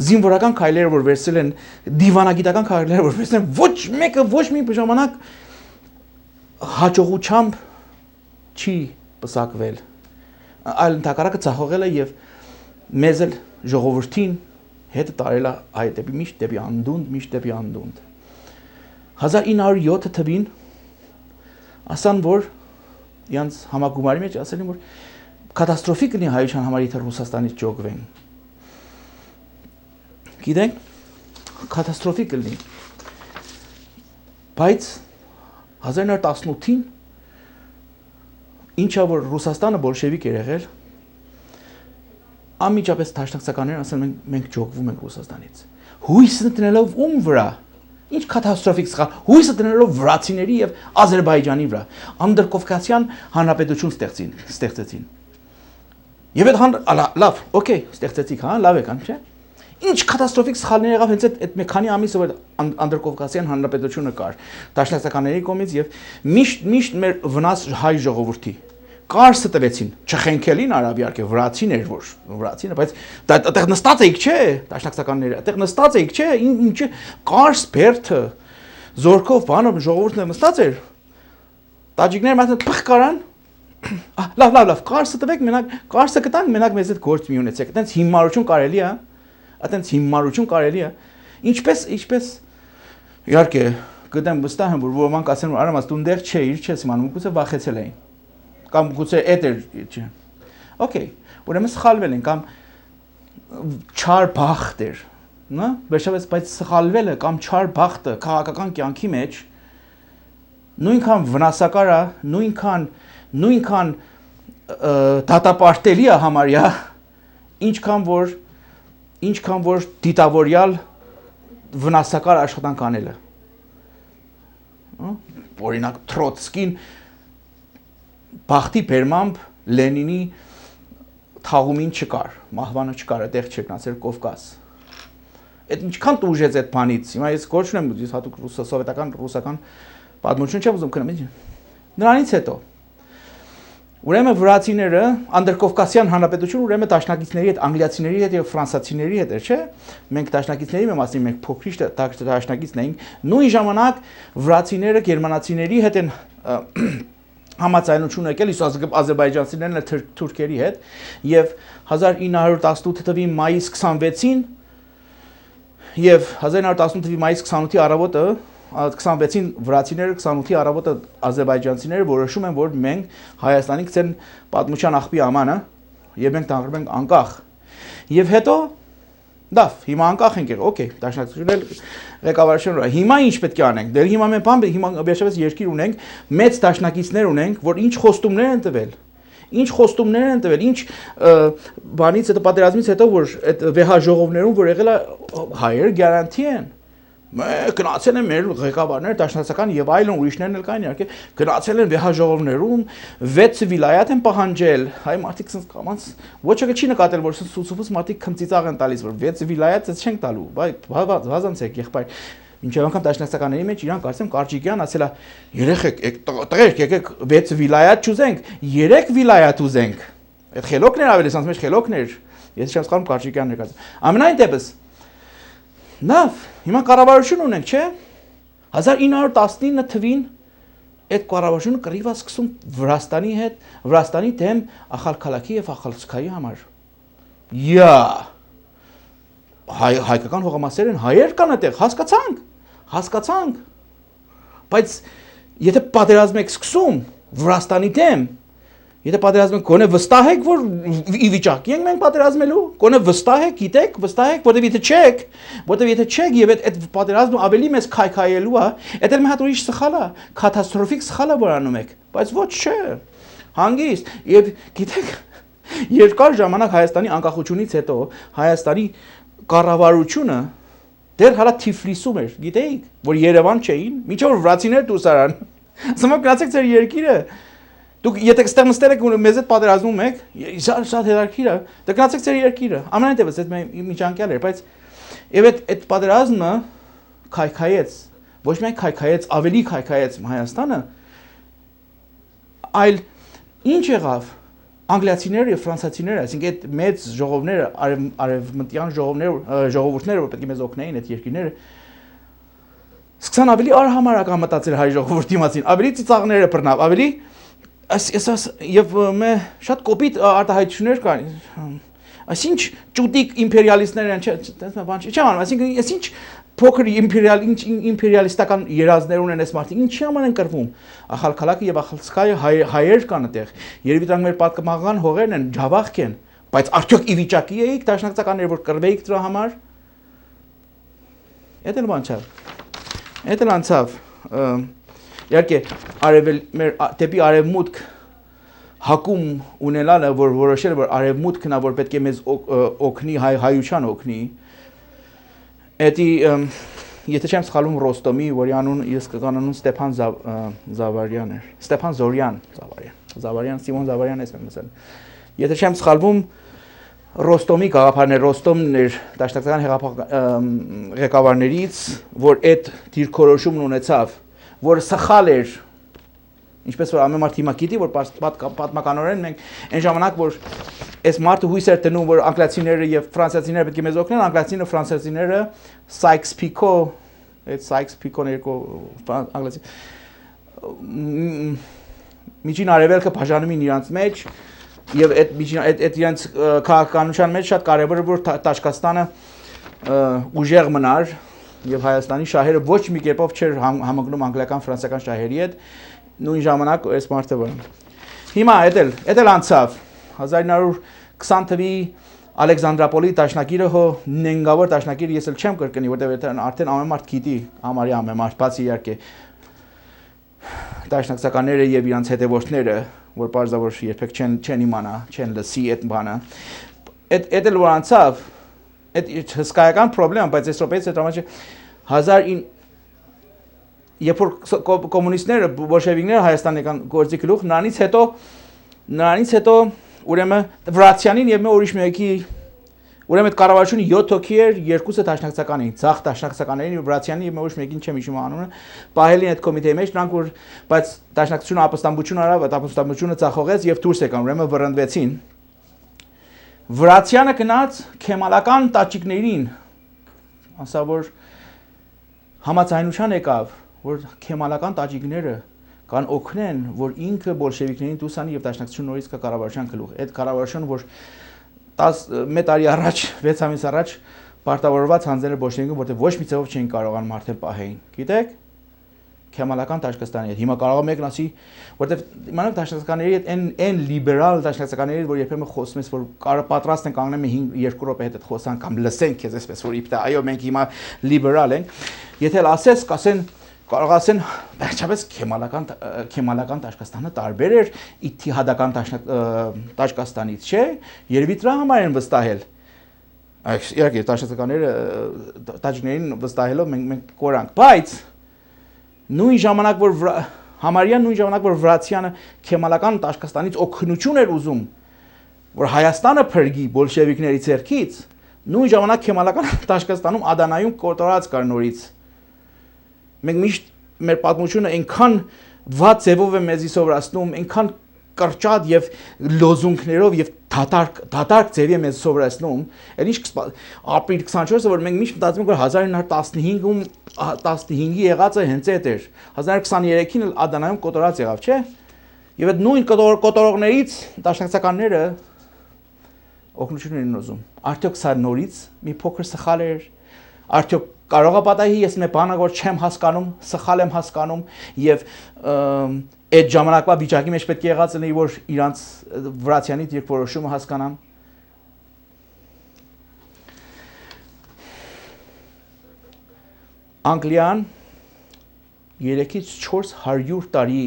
զինվորական քայլերը, որ վերցել են, դիվանագիտական քայլերը, որ վերցել են, ոչ մեկը ոչ մի ժամանակ հաջողությամբ չի պսակվել, այլ ընդհակառակը ցախողել է եւ մեզ էլ ժողովրդին հետը տարել է այդ դեպի միշտ դեպի անդունդ, միշտ դեպի անդունդ։ 1907 թվին ասան, որ իրանց համագումարի մեջ ասել են, որ կատաստրոֆիկ լինի հայության համար, եթե Ռուսաստանից ճոգվեն։ Գիտենք, կատաստրոֆիկ լինի։ Բայց 1918-ին ինչա որ Ռուսաստանը բոլշևիկ էր եղել, անմիջապես դաշնակցականներն ասել են մենք ճոգվում ենք Ռուսաստանից։ Հույսը տնելով ում վրա։ Ինչ կատաստրոֆիկ սխալ, հույսը տնելով վրացիների եւ Ադրբեջանի վրա, Անդրկովկասյան հանրապետություն ստեղծեցին։ Եվ այդ լավ, օքեյ, ստեղծեցիք, հա, լավ եկան, չէ՞։ Ինչ կատաստրոֆիկ սխալներ եղավ հենց այդ մի քանի ամիսով Անդրկովկասյան հանրապետությունը կար, դաշնակցականների կողմից եւ միշտ մեր վնաս հայ ժողովրդի Կարսը տվեցին, չխենքելին արավ իհարկե վրացին էր, որ վրացին է, բայց այդտեղ նստած էիք, չէ, դաշնակցականները, այդտեղ նստած էիք, չէ, ինչ Կարս Բերդը զորքով բանը ժողովուրդն նստած էր։ Տաջիկները մատը փխ կարան։ Լավ, Կարսը տվեք, մենակ Կարսը կտանք, մենակ մեզ հետ գործ մի ունեցեք։ Այտենց հիմարություն կարելի է։ այտենց հիմարություն կարելի է։ Ինչպես իհարկե գտեմ վստահ եմ որ ոմանք ասեն որ արամաս դու այնտեղ չէիր, չես իմանում, գուցե վախեցել էին։ Կամ գուցե էդ էր, չէ։ Okay, ուրեմն սխալվել են կամ չար բախտ էր, նա վերջապես բայց սխալվելը կամ չար բախտը քաղաքական կյանքի մեջ նույնքան վնասակար է, նույնքան դատապարտելի է համարյա, ինչքան որ դիտավորյալ վնասակար աշխատանք անելը։ Օրինակ Տրոցկին բախտի բերմամբ Լենինի թաղումին չկար, մահվանը չկար, այդտեղ չէր գնացել Կովկաս։ Այդ ինչքան տուժեց այդ բանից։ Հիմա ես գործ չունեմ, ես հատուկ սովետական ռուսական պատմություն չեմ ուզում քննեմ։ Նրանից հետո ուրեմն վրացիները անդրկովկասյան հանրապետություն ուրեմն դաշնակիցների հետ, անգլիացիների հետ եւ ֆրանսացիների հետ էր, չէ՞։ Մենք դաշնակիցների մասի մենք փոքրիշ դաշնակիցն էինք։ Նույն ժամանակ վրացիները գերմանացիների հետ են համաձայնություն եկել ազերբայջանցիներն ու թուրքերի հետ եւ 1918 թվականի մայիս 26-ին եւ 1918 թվականի մայիս 28-ի առավոտը 26-ին վրացիները 28-ի առավոտը ազերբայջանցիները որոշում են որ մենք Հայաստանի գցեն պատմության աղբի ամանը եւ մենք դառնում ենք անկախ եւ հետո դավ հիմա անկախ ենք եղել օքեյ դաշնակցությունն ղեկավարությունը հիմա ինչ պետք է անենք դեռ հիմա մենք բան հիմա վերջապես երկիր ունենք մեծ դաշնակիցներ ունենք որ ինչ խոստումներ են տվել ինչ բանից հետո պատերազմից հետո որ այդ վեհաժողովներում որ եղել է հայեր գարանտի են գնացել են մեր ղեկավարները դաշնակցական եւ այլն ուրիշներն էլ կային իհարկե գնացել են վեհաժողովներում 6 վիլայաթ են պահանջել հայ մարդիկ sense կամած ոչը չի նկատել որ սուսուփուս մարդիկ քմծիծաղ են տալիս որ 6 վիլայաթ չենք տալու բայ վազանցեք եղբայր ինչեւ անգամ դաշնակցականների մեջ իրան կարծեմ Կարճիկյան ասել է երեխեք տղերք եկեք 6 վիլայաթ չուզենք 3 վիլայաթ ուզենք այդ խելոքներ ավելի sense մեջ խելոքներ ես չեմ սխալվում Կարճիկյանն էր ասում ամենայն դեպս Նավ, հիմա կառավարություն ունենք, չէ՞։ 1919 թվին այդ կառավարությունը կռիվ է սկսում Վրաստանի հետ, Վրաստանի դեմ Ախալքալաքի եւ Ախալցքայի համար։ Հայկական հողամասեր են, հայեր կան այդտեղ, հասկացանք։ Բայց եթե պատերազմ եք սկսում Վրաստանի դեմ, եթե պատերազմ եք, գոնե վստահ եք, որ ի վիճակի ենք մենք պատերազմելու, գոնե վստահ եք, գիտեք, որտեւ եթե չեք եւ այդ պատերազմը ավելի մեծ քայքայելու է, այդ էլ մի հատ ուրիշ սխալ է, կատաստրոֆիկ սխալ է որ անում եք, բայց ոչ չէ։ Հանգիստ եւ գիտեք, երկար ժամանակ Հայաստանի անկախությունից հետո Հայաստանի կառավարությունը դեռ հալա Թիֆլիսում էր, գիտեիք, որ Երևան չէին, միջով վրացիներ դուրս արան։ Ասում եք գնացեք ձեր երկիրը Դուք եթե ստեղ նստել եք ու մեզ հետ պատերազմում եք, շատ հետաքրքիր է, դե գնացեք ձեր երկիրը։ Ամենայն դեպս այդ միջանկյալ էր, բայց եւ այդ պատերազմը քայքայեց, ոչ միայն քայքայեց, ավելի քայքայեց Հայաստանը, այլ ինչ եղավ անգլիացիները եւ ֆրանսացիները, այսինքն այդ մեծ ժողովները, արևմտյան ժողովուրդները, որ պետք է մեզ օգնեին այդ երկիրները, սկսան ավելի արհամարական մտածել հայ ժողովրդի մասին, ավելի ծիծաղները բռնավ, ավելի եւ շատ կոպիտ արտահայտություններ կան այսինչ ճուտիկ իմպերիալիստներ են չէ բան չեմ անում այսինքն այսինչ փոքր իմպերիալիստական երազներ ունեն այս մարդիկ ինչի համար են կռվում Ախալքալակը եւ Ախալցքայը հայեր կան այդտեղ երևի դրանք մեր պատմական հողերն են ջավախք են բայց արդյոք ի վիճակի էիք դաշնակցականներ որ կռվեիք դրա համար Էդ էլ բան չէ Էդ էլ անցավ Իհարկե մեր դեպի արևմուտք հակում ունենալը որ որոշել որ արևմուտքն է որ պետք է մեզ օգնի հայության օգնի Էդի եթե չեմ սխալվում Ռոստոմի որի անուն ես կանանուն Ստեփան Զավարյան էր Ստեփան Զավարյան Սիմոն Զավարյան ես մտածել Եթե չեմ սխալվում Ռոստոմի գաղափարներ Ռոստոմն էր դաշնակցական ղեկավարներից որ այդ դիրքորոշումն ունեցավ որ սխալ էր ինչպես որ ամեն մարդ հիմա գիտի որ պատմականորեն մենք այն ժամանակ որ այս մարդը հույս էր դնում որ անգլիացիները եւ ֆրանսիացիները պետք է մեզ օգնեն անգլիացիները ֆրանսիացիները Սայքս-Պիկո այդ Սայքս-Պիկոն երկու անգլիացի միջին արևելքը բաժանում են իրանց մեջ եւ այդ իրենց քաղաքականության մեջ շատ կարեւոր է որ Տաշկաստանը ուժեղ մնար եւ Հայաստանի շահերը ոչ մի կերպով չէր համընկնում անգլիական ֆրանսիական շահերի հետ նույն ժամանակ այս մարդը վրա հիմա էդ էլ անցավ 1920 թվականի Ալեքսանդրապոլի դաշնակիրը հո նենգավոր դաշնակիր ես էլ չեմ կրկնի որտեղ արդեն ամեն մարդ գիտի համարյա ամեն մարդ բացի իհարկե դաշնակցականները եւ իրանց հետևորդները որ բարձրավոր երբեք չեն իմանա չեն լսի այդ բանը այդ էլ որ անցավ այդ հսկայական խնդրեմ բայց այս րոպեից այդ ամենը 1900 երբ որ կոմունիստները բոլշևիկները Հայաստան եկան գործի գլուխ նրանից հետո ուրեմն Վրացյանին եւ մի ուրիշ մեկի ուրեմն այդ կառավարությունը 7 հոգի էր երկուսը դաշնակցական էին ցախ դաշնակցականներին Վրացյանին եւ մի ուրիշ մեկին չեմ հիշում անունը պահելին այդ կոմիտեի մեջ նրանք որ բայց դաշնակցությունը ապստամբություն արավ այդ ապստամբությունը ցախողեց եւ դուրս եկան ուրեմն վռնդվեցին Վրացյանը գնաց քեմալական տաճիկներին ասա որ համաձայնության եկավ որ քեմալական տաճիկները կան օգնեն որ ինքը բոլշևիկներին դուսանի եւ դաշնակցություն նորից կա կառավարության գլուխ այդ կառավարությունը որ 10 տարի առաջ 6 ամիս առաջ պարտավորված հանձնել էր բոլշևիկին որտեղ ոչ մի ձևով չէին կարողանում մարդը պահեին գիտեք քեմալական Տաճկստանի հետ հիմա կարող է մեկն ասի որտեղ իմանաք դաշնակցականների հետ այն լիբերալ դաշնակցականների որ երբեմն խոսում ես որ կարող պատրաստ են կանգնեմ 2 րոպե հետ խոսան կամ լսեն քեզ այսպես որ իբտե այո մենք հիմա լիբերալ ենք եթե ասես կասեն կարող ասեն վերջապես քեմալական Տաճկստանը տարբեր էր իթիհադական Տաճկստանից չէ երևի դրա համար են վստահել իհարկե դաշնակցականները տաճիկներին վստահելով մենք կորանք բայց նույն ժամանակ որ համարյա նույն ժամանակ որ Վրացյանը քեմալական Տաճկստանից օգնություն էր ուզում որ Հայաստանը փրկի բոլշևիկների ցերքից նույն ժամանակ քեմալական Տաճկստանում Ադանայում կոտորած կար նորից մենք միշտ մեր պատմությունը այնքան վատ ձևով է մեզի սովորացնում այնքան կրճատ եւ լոզունգներով եւ դատարկ ձևի է մեզ սովորացնում այն ինչ ապրիլ 24-ը որ մենք միշտ մտածում ենք որ 1915-ում 15-ի եղածը հենց այդ էր 1923-ին էլ Ադանայում կոտորած եղավ չէ եւ այդ նույն կոտորողներից դաշնակցականները օգնություն են ուզում արդյոք սա նորից մի փոքր սխալ էր արդյոք կարող է պատահի ես մի բան որ չեմ հասկանում սխալ եմ հասկանում եւ այդ ժամանակվա վիճակի մեջ պետք է եղած լինի որ իրանց Վրացյանի դիրքորոշումը հասկանամ Անգլիան 3-ից 400 տարի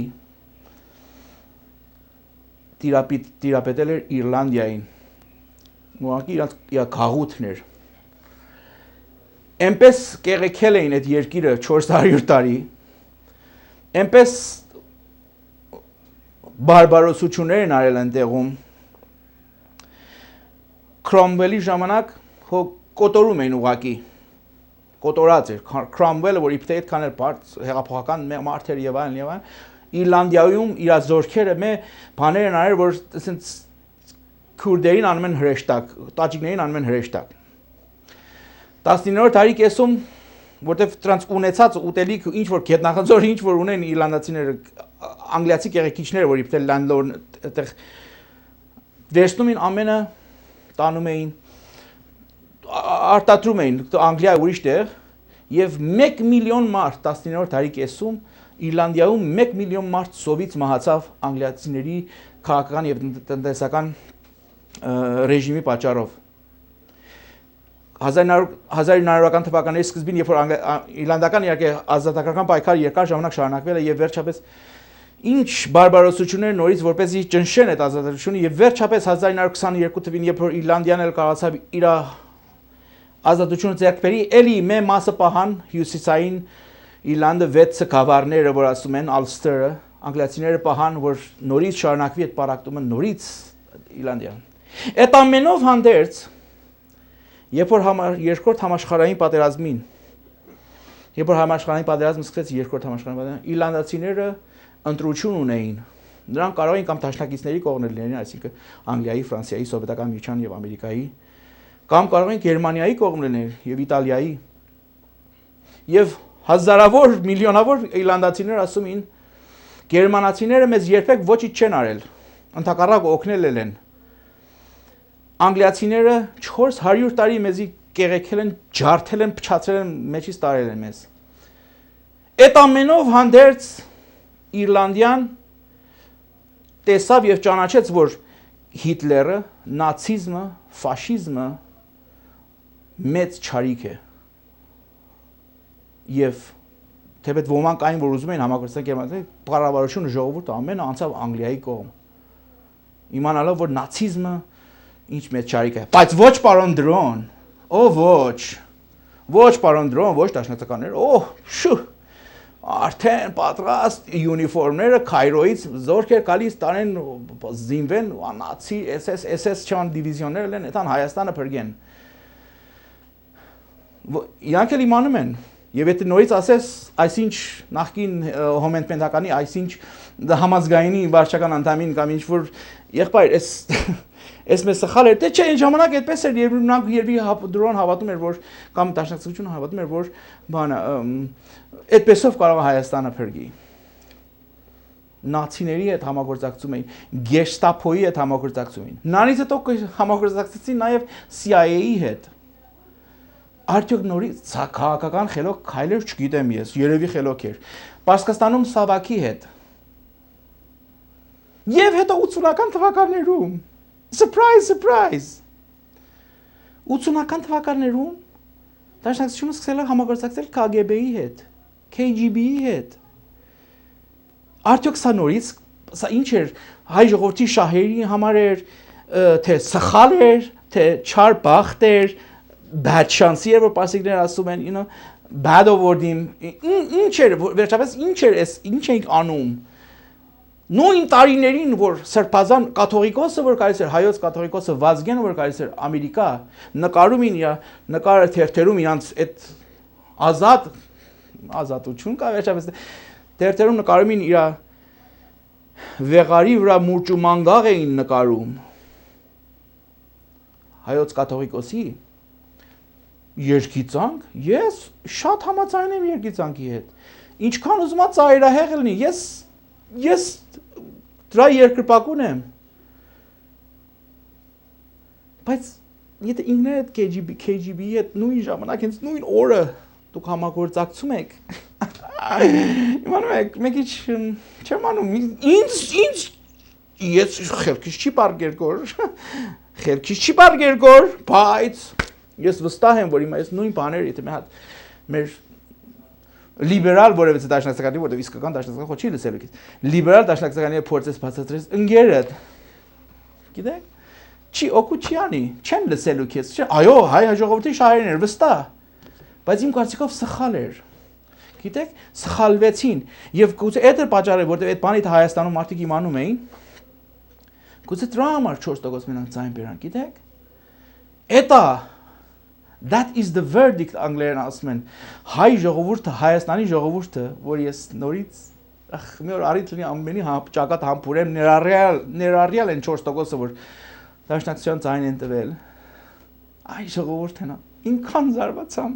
տիրապետել էր Իռլանդիային ուղղակի իրանց գաղութն էր Էնպես կեղեքել էին այդ երկիրը 400 տարի Էնպես բարբարոսություններ են արել այնտեղում Քրոմվելի ժամանակ հո կոտորում էին ուղակի կոտորած էր Քրոմվելը որ իբրե այդքան էր բարձ հեղափոխական մարդեր եւ այլն Իռլանդիայում իր զորքերը մե բաներ են արել որ ասենց քուրդերին անում են հրեշտակ տաճիկներին անում են հրեշտակ 19-րդ դարի կեսում որտեվ դրանց ունեցած ուտելիք ինչ որ գետնախնձոր ինչ որ ունեն իռլանդացիները անգլիացի կեղեքիչները որ իբրե լանդլորդ այդտեղ վերցնում էին ամենը տանում էին արտադրում էին Անգլիա ուրիշ տեղ եւ 1 միլիոն մարդ 19-րդ դարի կեսում Իռլանդիայում 1 միլիոն մարդ սովից մահացավ անգլիացիների քաղաքական եւ տնտեսական ռեժիմի պատճառով 1900-ական թվականների սկզբին երբ որ իռլանդական իհարկե ազատագրական պայքարը երկար ժամանակ շարունակվել է եւ վերջապես ինչ բարբարոսություններ նորից որպեսզի ճնշեն այդ ազատությունը եւ վերջապես 1922 թվականին երբ որ Իռլանդիան էլ կարողացավ իր ազատությունը ձեռք բերի էլի մի մասը պահան հյուսիսային Իռլանդը 6 գավառները որ ասում են Ալստերը անգլիացիները պահան որ նորից շարունակվի այդ պարակտումը նորից Իռլանդիան այդ ամենով հանդերձ Երբ որ երկրորդ համաշխարհային պատերազմին երբ որ համաշխարհային պատերազմը սկսեց երկրորդ համաշխարհային պատերազմը իռլանդացիները ընտրություն ունեին նրանք կարող էին կամ դաշնակիցների կողմներ լինեն այսինքն Անգլիայի, Ֆրանսիայի, Սովետական Միության եւ Ամերիկայի կամ կարող էին Գերմանիայի կողմ լինել եւ Իտալիայի եւ հազարավոր միլիոնավոր իռլանդացիներ ասում էին գերմանացիները մեզ երբեք ոչինչ չեն արել ընդհակառակը օգնել են Անգլիացիները 400 տարի մեզի կեղեքել են, ջարդել են, փչացրել են, մեջից տարել են մեզ։ Այդ ամենով հանդերձ Իռլանդիան տեսավ եւ ճանաչեց, որ Հիտլերը, նացիզմը, ֆաշիզմը մեծ չարիք է։ Եվ թեպետ ոմանք այն, որ ուզում էին համագործակցել Գերմանիայի, կառավարությունը ժողովուրդը ամենը անցավ Անգլիայի կողմ։ Իմանալով, որ նացիզմը ինչ մեծ չարիք է։ Բայց ոչ պարոն Դրոն, ոչ պարոն Դրոն, ոչ դաշնակցականներ, շու, արդեն պատրաստ յունիֆորմները Քայրոյից զորքեր գալիս տանեն զինվեն, նացի, SS չան դիվիզիոններ են, այդան Հայաստանը փրկեն։ Իրանք էլ իմանում են, եւ եթե նորից ասես, այսինչ նախկին հոմենտմենտականի, այսինչ համազգայինի վարչական անդամին կամ ինչ որ եղբայր, Ես մեզ սխալ էր, թե չէ, այն ժամանակ այդպես էր, երբ Դրոն հավատում էր, որ կամ դաշնակցությունը հավատում էր, որ բանը այդպեսով կարող է Հայաստանը փրկի։ Նացիների հետ համագործակցում էին, Գեշտապոյի հետ համագործակցում էին։ Նրանից հետո համագործակցեցին նաև CIA-ի հետ։ Արդյոք նորից քաղաքական խելոք քայլեր չգիտեմ ես, երևի խելոք էր։ Պարսկաստանում Սավակի հետ։ Եվ հետո 80-ական թվականներում Surprise! 80-ական թվականներում դաշնակցությունը սկսել է համագործակցել KGB-ի հետ, KGB-ի հետ։ Արդյոք սա նորից, սա ինչ էր, հայ ժողովրդի շահերի համար էր, թե սխալ էր, թե չար բախտ էր, bad chance էր, որ պարսիկներ ասում են, bad award-ին, ինչ էր, վերջապես ինչ էինք անում։ Նույն տարիներին, որ Սրբազան կաթողիկոսը, որ գալիս էր, հայոց կաթողիկոսը Վազգենը, որ գալիս էր Ամերիկա, նկարում էին իր նկարը թերթերում իրանց այդ ազատություն կա վերջապես թերթերում նկարում էին իր վեղարի վրա մուրճ ու մանգաղ էին նկարում հայոց կաթողիկոսի երկիծանք, ես շատ համաձայն եմ երկիծանքի հետ ինչքան ուզում ա ծայրահեղ լինի ես դրա երկրպագուն եմ, բայց եթե ինքներդ KGB-ի հետ նույն ժամանակ, հենց նույն օրը դուք համագործակցում եք, իմանում եք, մեկի չեմ անում, ես խելքից չի պարգերգոր, բայց ես վստահ եմ, որ հիմա ես նույն բաներ, եթե մի հատ մեր լիբերալ որևէ դաշնակցականի, որտեղ իսկական դաշնակցական խո չի լսելու քեզ։ Լիբերալ դաշնակցականի փորձես բացատրես ընկերդ։ Գիտեք, չի օգուտ չի անի, չեն լսելու քեզ, չէ՞։ Այո, հայ ժողովրդի շահերն էր վստահ։ Բայց իմ կարծիքով սխալ էր։ Գիտեք, սխալվեցին եւ գուցե այդ էր պատճառը, որտեղ այդ բանից Հայաստանում մարդիկ իմանում էին։ Գուցե դրա համար 4% մենակ ձայն բերան, գիտեք։ Էտա That is the verdict անգլերեն ասում են հայ ժողովուրդը, Հայաստանի ժողովուրդը, որ ես նորից մի օր առիթ լինի ամենի ճակատ համբուրեմ ներառյալ են 4%-ը, որ դաշնակցության ձայն են տվել։ Այ ժողովուրդն է, ինքան զարմացամ,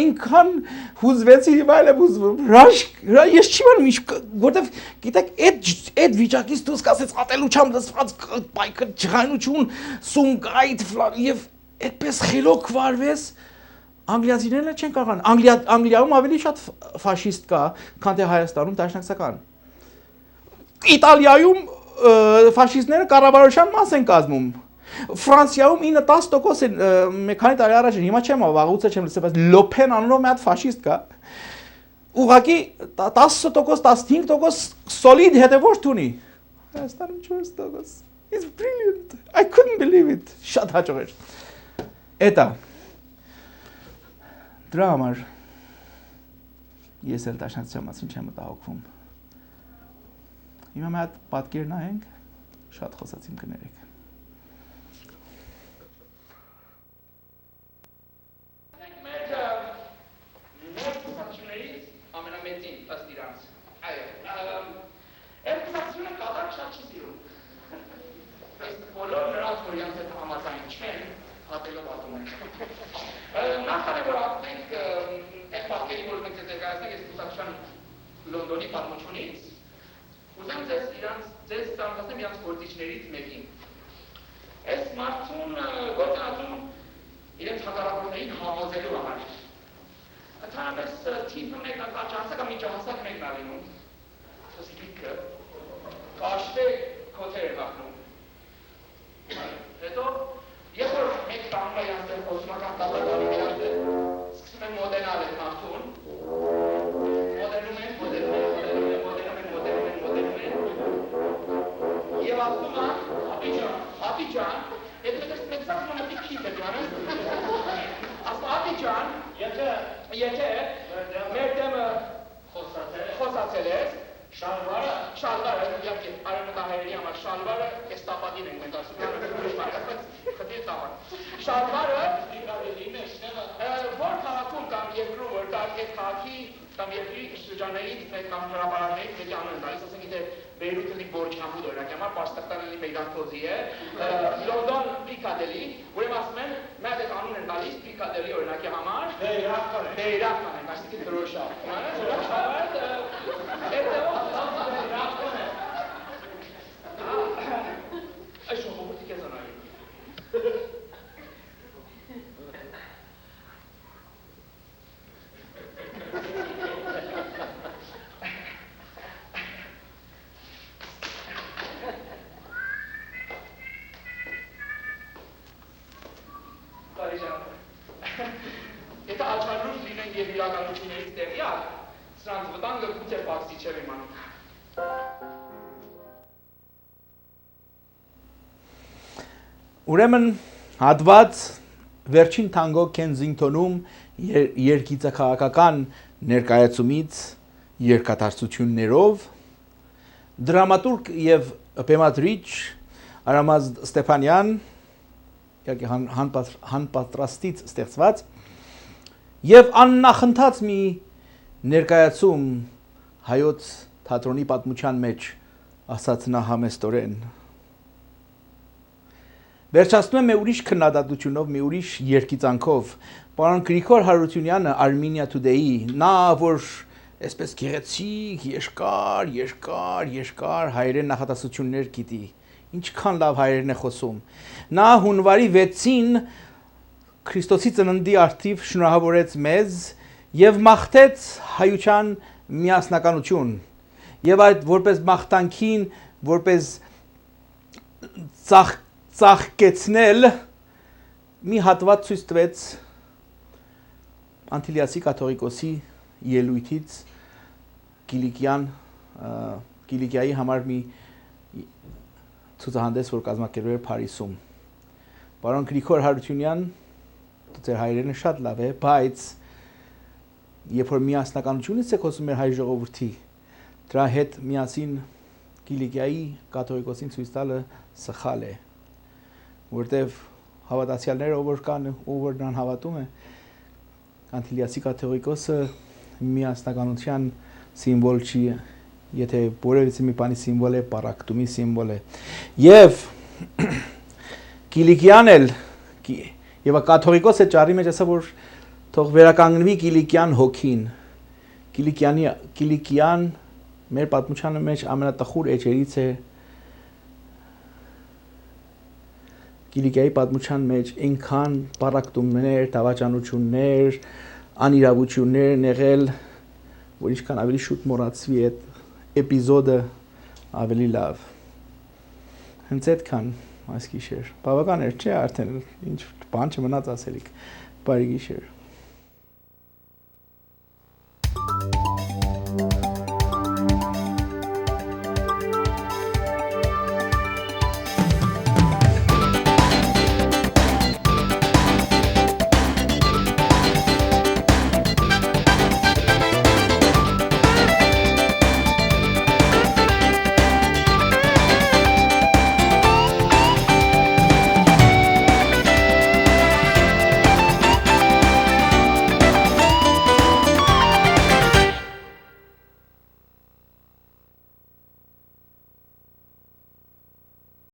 ինքան հուզվեցի, այլ եմ հուզվում, ես չի մանում, որտեվ գիտեք, այդ վիճակից դուրս կասեց ատելությամբ լսված պայքը ջղայնություն, սունկայթ եւ այդպես խելոք վարվես, անգլիացիներն չեն կարող, Անգլիայում ավելի շատ ֆաշիստ կա, քան թե Հայաստանում դաշնակցական։ Իտալիայում ֆաշիստները կառավարության մաս են կազմում։ Ֆրանսիայում 9-10% են, մի քանի տարի առաջ, հիմա չեմ վաղուց չեմ լսել, բայց Լոփեն անունով մի հատ ֆաշիստ կա։ Ուղղակի 10%, 15% սոլիդ հետևորդ ունի։ Հայաստանում 4%։ It's brilliant. I couldn't believe it. Շատ հաջող էր։ Էտա դրա համար ես էլ դաշնակցության մասին չեմ մտահոգվում։ Հիմա մի հատ պատկեր նայենք, շատ խոսացիմ կներեք։ Ամենամեծին ըստ իրանց։ Այո, այդ կուսակցությունը կատակ շատ չի սիրում։ Այս բոլոր նրանց, որ իրանց հետ համաձայն չեն, հատելով ատում ենք։ Նախքան որ ատում ենք, այդ պատկերի, որ մենք ներկայացնենք այս կուսակցության Լոնդոնի պատմությունից, ուզեմ ձեզ ծանոթացնեմ իրանց գործիչներից մեկին։ Այս մարդուն գործընթացում իրենց հակառակորդներին համոզելու համար։ Ընդհանրապես թիվը մեկն անկարճանցա կամ միջահասակ մեկն ալինում։ Սոսիկիկը կաշտե կոթեր է հաղնում։ Հետո, երբ որ մեկ տանում է յանցել խոսմական տավարդարի յանցել, սկսում են մոդենալ են մարդուն, եւ ասում է, ապի ջան, եթե դες մեծացնում է քիչ է ջանը, ասում ապի ջան, եթե մեր դեմը խոսացել ես, շալվարը, իհարկե, արևմտահայերի համար շալվարը էս տապատին ենք մենք ասում, խտիր տապատ։ Շալվարը, որ քաղաքում կամ երկրում, որ այդ քաղաքի կամ երկրի շրջաններից մեկ կամ հրապարակներից մեկի անուն են տալիս, ասենք եթե Բեյրութը լիք Բորչամուդ օրինակ համար, Պարստախտանելի Մեյդանքոզի է, Լոնդոն Պիկադելի, ուրեմն ասում են, մեկ այդ անուն են տալիս Պիկադելի օրինակի համար, Բեյրական են, այսինքն դրոշավ, այս ժողովուրդի քեզ անային։ Եթե աչալուր լինեն և իրականություններից տեղյակ, սրանց վտանգը գուցե պակսի չեր իմանում։ Ուրեմն հատված վերջին թանգո Քենզինգթոնում երկիծաքաղաքական ներկայացումից երկաթարցություններով դրամատուրգ և բեմադրիչ Արամազդ Ստեփանյան հանպատրաստից ստեղծված և աննախընթաց մի ներկայացում հայոց թատրոնի պատմության մեջ ասաց նա համեստորեն։ Վերջացնում եմ մի ուրիշ քննադատությունով, մի ուրիշ երկիծանքով, պարոն Գրիգոր Հարությունյանը Armenia Today-ի, նա որ այսպես գեղեցիկ, երկար հայերեն նախատեսություններ գիտի, ինչքան լավ հայերեն է խոսում։ Նա հունվարի 6-ին Քրիստոսի ծննդի առթիվ շնորհավորեց մեզ եւ մաղթեց հայության միասնականություն։ Եվ այդ որպես մաղթանքին, որպես ծաղկեցնել մի հատված ցույց տվեց Անտիլիասի կաթողիկոսի ելույթից Կիլիկիայի համար մի ցուցահանդես, որ կազմակերպվել էր Փարիզում։ Պարոն Գրիգոր Հարությունյան, ձեր հայրենը շատ լավ է, բայց երբ որ միասնականությունից եք խոսում մեր հայ ժողովրդի, դրա հետ միասին Կիլիկիայի կաթողիկոսին ցույց տալը սխալ է, որտեվ հավատացյալները ով որ կան, ով որ նրան հավատում է, Անտիլիասի կաթողիկոսը միասնականության սիմվոլ չի, եթե որևիցե մի բանի սիմվոլ է, պարակտումի սիմվոլ է։ Եվ Կիլիկիան էլ եւ կաթողիկոսը ճառի մեջ ասա որ թող վերականգնվի Կիլիկյան հոգին։ Կիլիկյան մեր պատմության մեջ ամենատխուր էջերից է։ Կիլիկիայի պատմության մեջ այնքան պարակտումներ, դավաճանություններ, անիրավություններ են եղել, որ ինչքան ավելի շուտ մոռացվի այդ էպիզոդը ավելի լավ։ Հենց այդքան այս գիշեր։ Բավական էր, չէ՞ արդեն ինչ բան չմնաց ասելիք։ Բարի գիշեր։